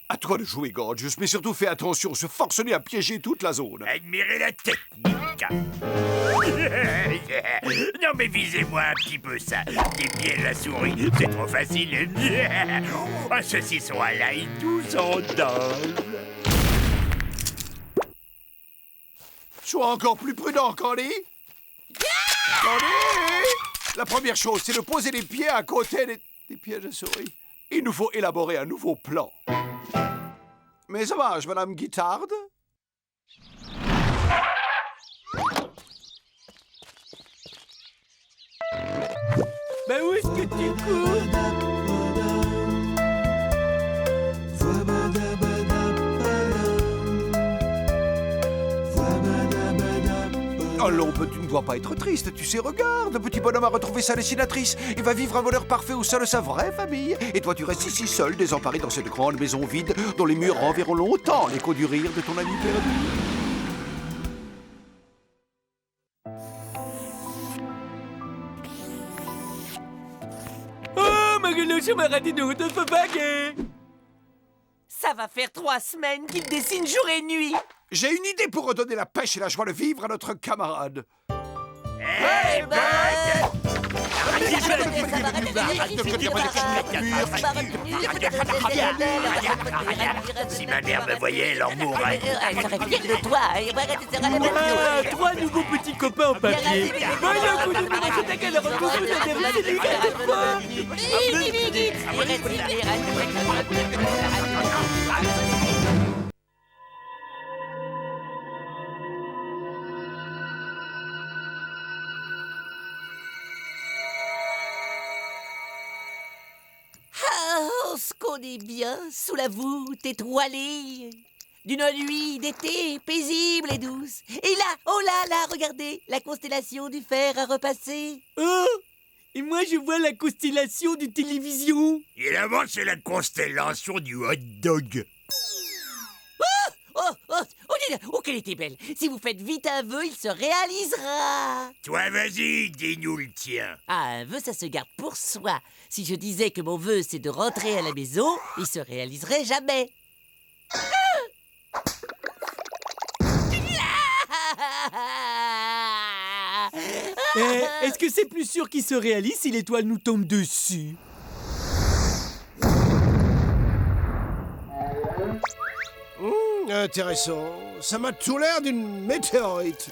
À toi de jouer, Gorgeous, mais surtout fais attention, ce forcené à piéger toute la zone. Admirez la technique. Non mais visez-moi un petit peu ça. Des pièges à souris, c'est trop facile. Un saucisson à l'ail, 12 ans d'âge. Sois encore plus prudent, Candy. Candy! La première chose, c'est de poser les pieds à côté des pièges à souris. Il nous faut élaborer un nouveau plan. Mais ça marche, Madame Guittarde? Ben où est-ce que tu cours? Allons, tu ne dois pas être triste, tu sais, regarde, le petit bonhomme a retrouvé sa dessinatrice. Il va vivre un bonheur parfait au sein de sa vraie famille. Et toi, tu restes ici seul, désemparé dans cette grande maison vide, dont les murs renverront longtemps l'écho du rire de ton ami perdu. Oh, Magueloche Maradino de Favague! Ça va faire 3 semaines qu'il dessine jour et nuit. J'ai une idée pour redonner la pêche et la joie de vivre à notre camarade. Hey, Bud! Si ma mère me voyait, elle en mourrait. Elle serait fière de toi. Ah, 3 nouveaux petits copains en papier. Voilà, coup de bourreau, c'est à quelle heure on peut On se connaît bien sous la voûte étoilée d'une nuit d'été paisible et douce. Et là, oh là là, regardez, la constellation du fer a repassé. Oh! Et moi, je vois la constellation du télévision. Et là-bas, c'est la constellation du hot dog. Oh, qu'elle était belle. Si vous faites vite un vœu, il se réalisera. Toi, vas-y, dis-nous le tien. Ah, un vœu, ça se garde pour soi. Si je disais que mon vœu, c'est de rentrer à la maison, il se réaliserait jamais. Est-ce que c'est plus sûr qu'il se réalise si l'étoile nous tombe dessus? Intéressant. Ça m'a tout l'air d'une météorite.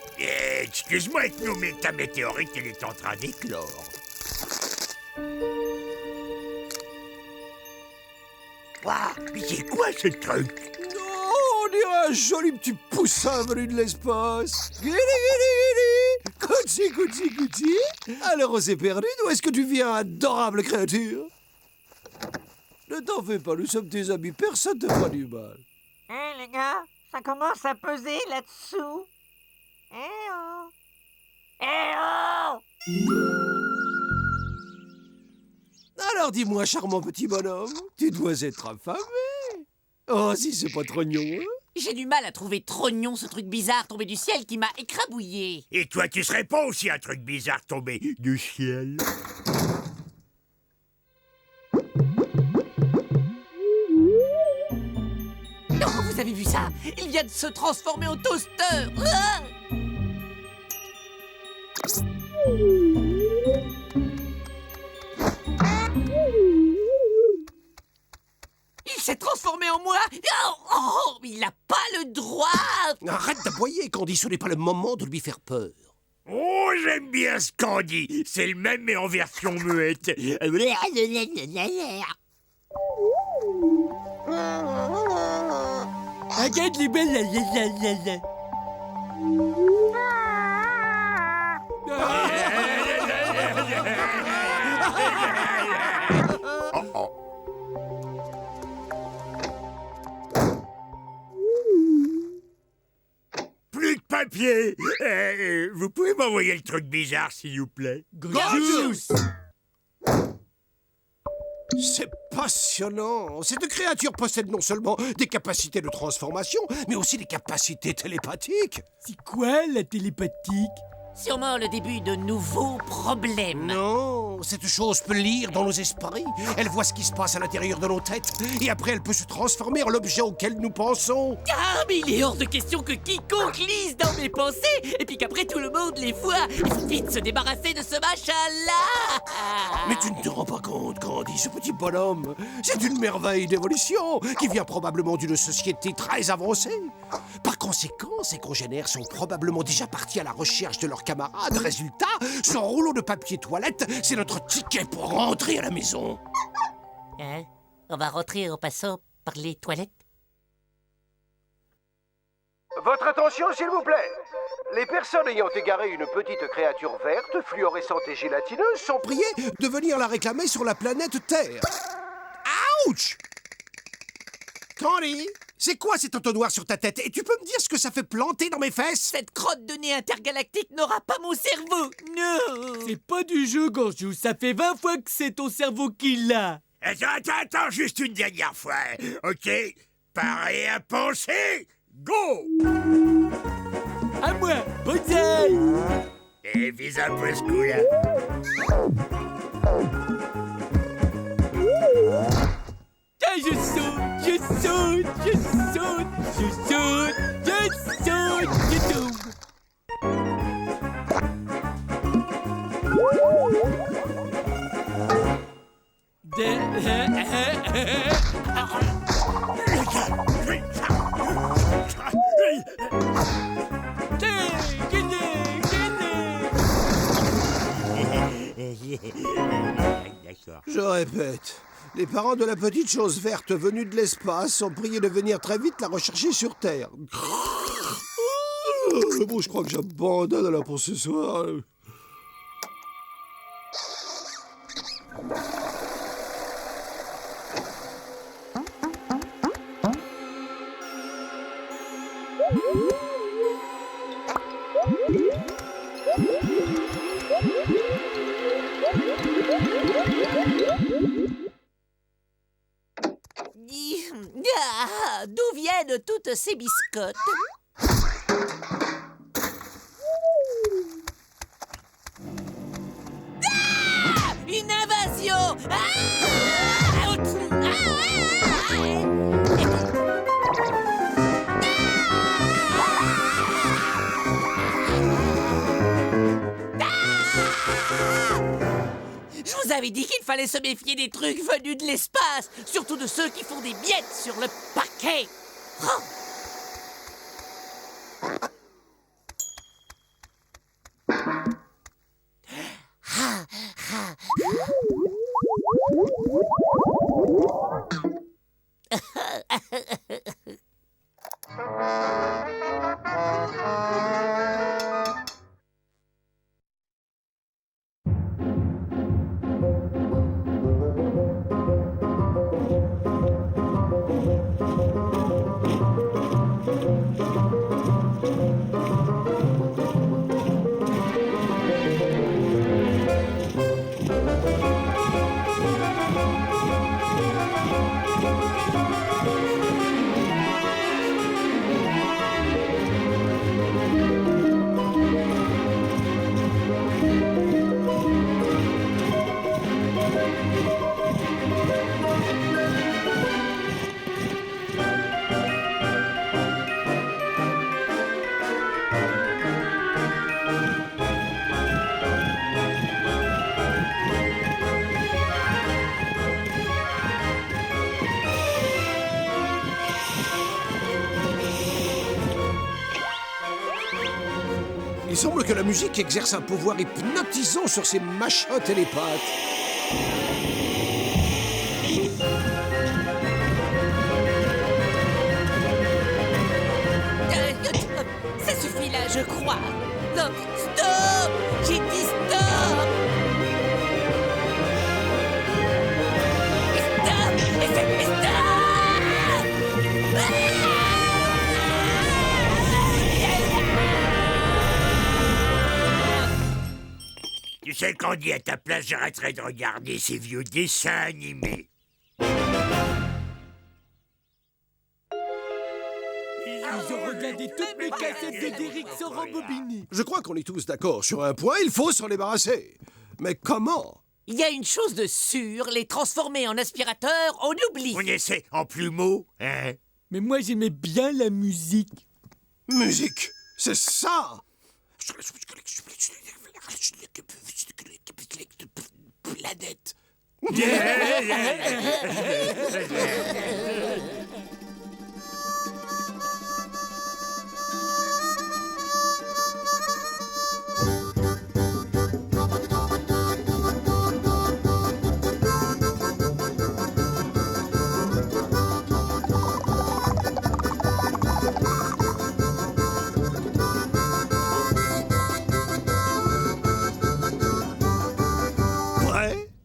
Excuse-moi, Ethno, mais ta météorite, elle est en train d'éclore. Waouh, mais c'est quoi ce truc? Oh, on dirait un joli petit poussin venu de l'espace. Guili, guili, guili. Coutsi, coutsi, coutsi. Alors, on s'est perdu. D'où est-ce que tu viens, adorable créature? Ne t'en fais pas, nous sommes tes amis. Personne ne te fera du mal. Hé, les gars, ça commence à peser là-dessous. Eh oh! Eh oh! Alors dis-moi, charmant petit bonhomme, tu dois être affamé. Oh, si c'est pas trognon, hein? J'ai du mal à trouver trognon, ce truc bizarre tombé du ciel qui m'a écrabouillé. Et toi, tu serais pas aussi un truc bizarre tombé du ciel? Oh, vous avez vu ça? Il vient de se transformer en toaster. Ah! Il s'est transformé en moi. Oh, mais il n'a pas le droit. Arrête d'aboyer, Candy, ce n'est pas le moment de lui faire peur. Oh, j'aime bien ce qu'on dit. C'est le même mais en version muette. Regarde les belles. Plus de papier. Vous pouvez m'envoyer le truc bizarre, s'il vous plaît? Gorgeous. C'est passionnant. Cette créature possède non seulement des capacités de transformation, mais aussi des capacités télépathiques. C'est quoi la télépathique? Sûrement le début de nouveaux problèmes. Non, cette chose peut lire dans nos esprits. Elle voit ce qui se passe à l'intérieur de nos têtes. Et après, elle peut se transformer en l'objet auquel nous pensons. Ah, mais il est hors de question que quiconque lise dans mes pensées et puis qu'après tout le monde les voit. Il faut vite se débarrasser de ce machin-là. Mais tu ne te rends pas compte, Candy, ce petit bonhomme. C'est une merveille d'évolution qui vient probablement d'une société très avancée. Par conséquent, ses congénères sont probablement déjà partis à la recherche de leurs camarades. Résultat, son rouleau de papier toilette, c'est notre ticket pour rentrer à la maison. Hein? On va rentrer en passant par les toilettes? Votre attention, s'il vous plaît. Les personnes ayant égaré une petite créature verte, fluorescente et gélatineuse sont Priez de venir la réclamer sur la planète Terre. Ouch! Candy, c'est quoi cet entonnoir sur ta tête? Et tu peux me dire ce que ça fait planter dans mes fesses? Cette crotte de nez intergalactique n'aura pas mon cerveau. Non! C'est pas du jeu, Gorgeous. Ça fait 20 fois que c'est ton cerveau qui l'a. Attends, juste une dernière fois. Ok? Paré à penser. Go! À moi, bonsaï! Et vise un peu ce coup-là. Ah, je saute. Je répète, les parents de la petite chose verte venue de l'espace sont priés de venir très vite la rechercher sur Terre. Bon, je crois que j'abandonne là pour ce soir. Ah, d'où viennent toutes ces biscottes? Ah! Une invasion! Je vous avais dit qu'il fallait se méfier des trucs venus de l'espace, surtout de ceux qui font des miettes sur le parquet. Oh! Il semble que la musique exerce un pouvoir hypnotisant sur ces machins télépathes. Ça suffit là, je crois. Non, stop! J'ai dit stop! Stop! Tu sais, Candy, à ta place, j'arrêterai de regarder ces vieux dessins animés. Ils ont regardé toutes mes cassettes de Derrick sans rembobiner. Je crois qu'on est tous d'accord sur un point, il faut s'en débarrasser. Mais comment? Il y a une chose de sûre, les transformer en aspirateur, on oublie. On essaie en plumeau, hein? Mais moi, j'aimais bien la musique. Musique, c'est ça! Planète.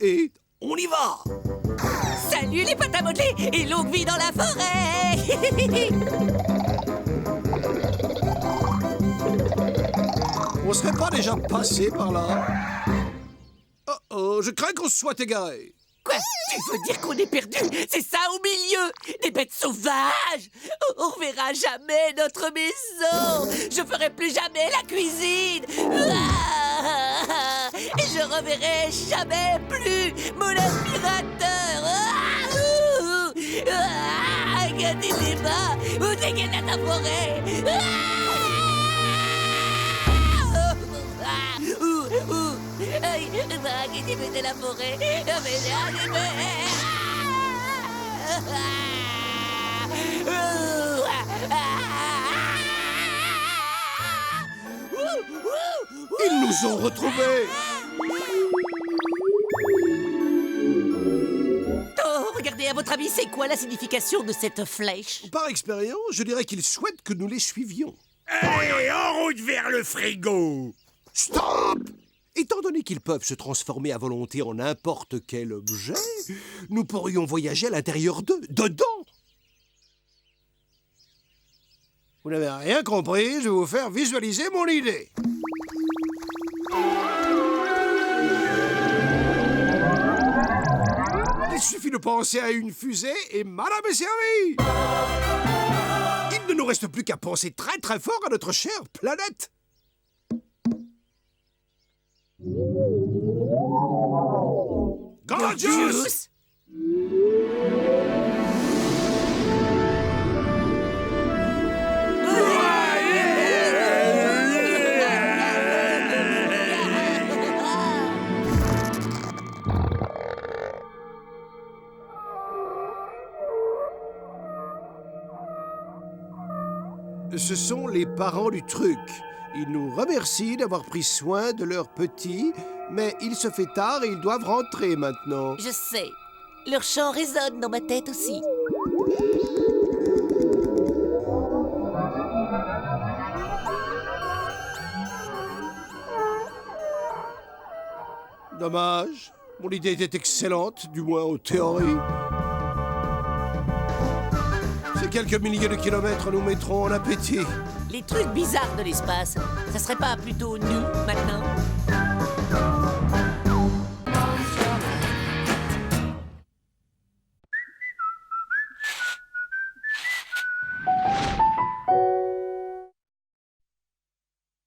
Et on y va! Salut les pâtes à modeler et longue vie dans la forêt! On serait pas déjà passé par là? Oh, je crains qu'on se soit égaré. Quoi? Tu veux dire qu'on est perdu? C'est ça au milieu? Des bêtes sauvages? On reverra jamais notre maison! Je ferai plus jamais la cuisine! Et je reverrai jamais plus mon aspirateur! Regardez les bas! Où dégaine la forêt! Regardez de la forêt! Ils nous ont retrouvés! Oh, regardez, à votre avis, c'est quoi la signification de cette flèche? Par expérience, je dirais qu'ils souhaitent que nous les suivions. Allez, en route vers le frigo! Stop! Étant donné qu'ils peuvent se transformer à volonté en n'importe quel objet, nous pourrions voyager à l'intérieur d'eux, dedans! Vous n'avez rien compris, je vais vous faire visualiser mon idée. Il suffit de penser à une fusée et madame est servie! Il ne nous reste plus qu'à penser très très fort à notre chère planète. Gorgeous! Ce sont les parents du truc. Ils nous remercient d'avoir pris soin de leur petit, mais il se fait tard et ils doivent rentrer maintenant. Je sais. Leur chant résonne dans ma tête aussi. Dommage. Mon idée était excellente, du moins en théorie. Ces quelques milliers de kilomètres nous mettront en appétit. Les trucs bizarres de l'espace, ça serait pas plutôt nous, maintenant?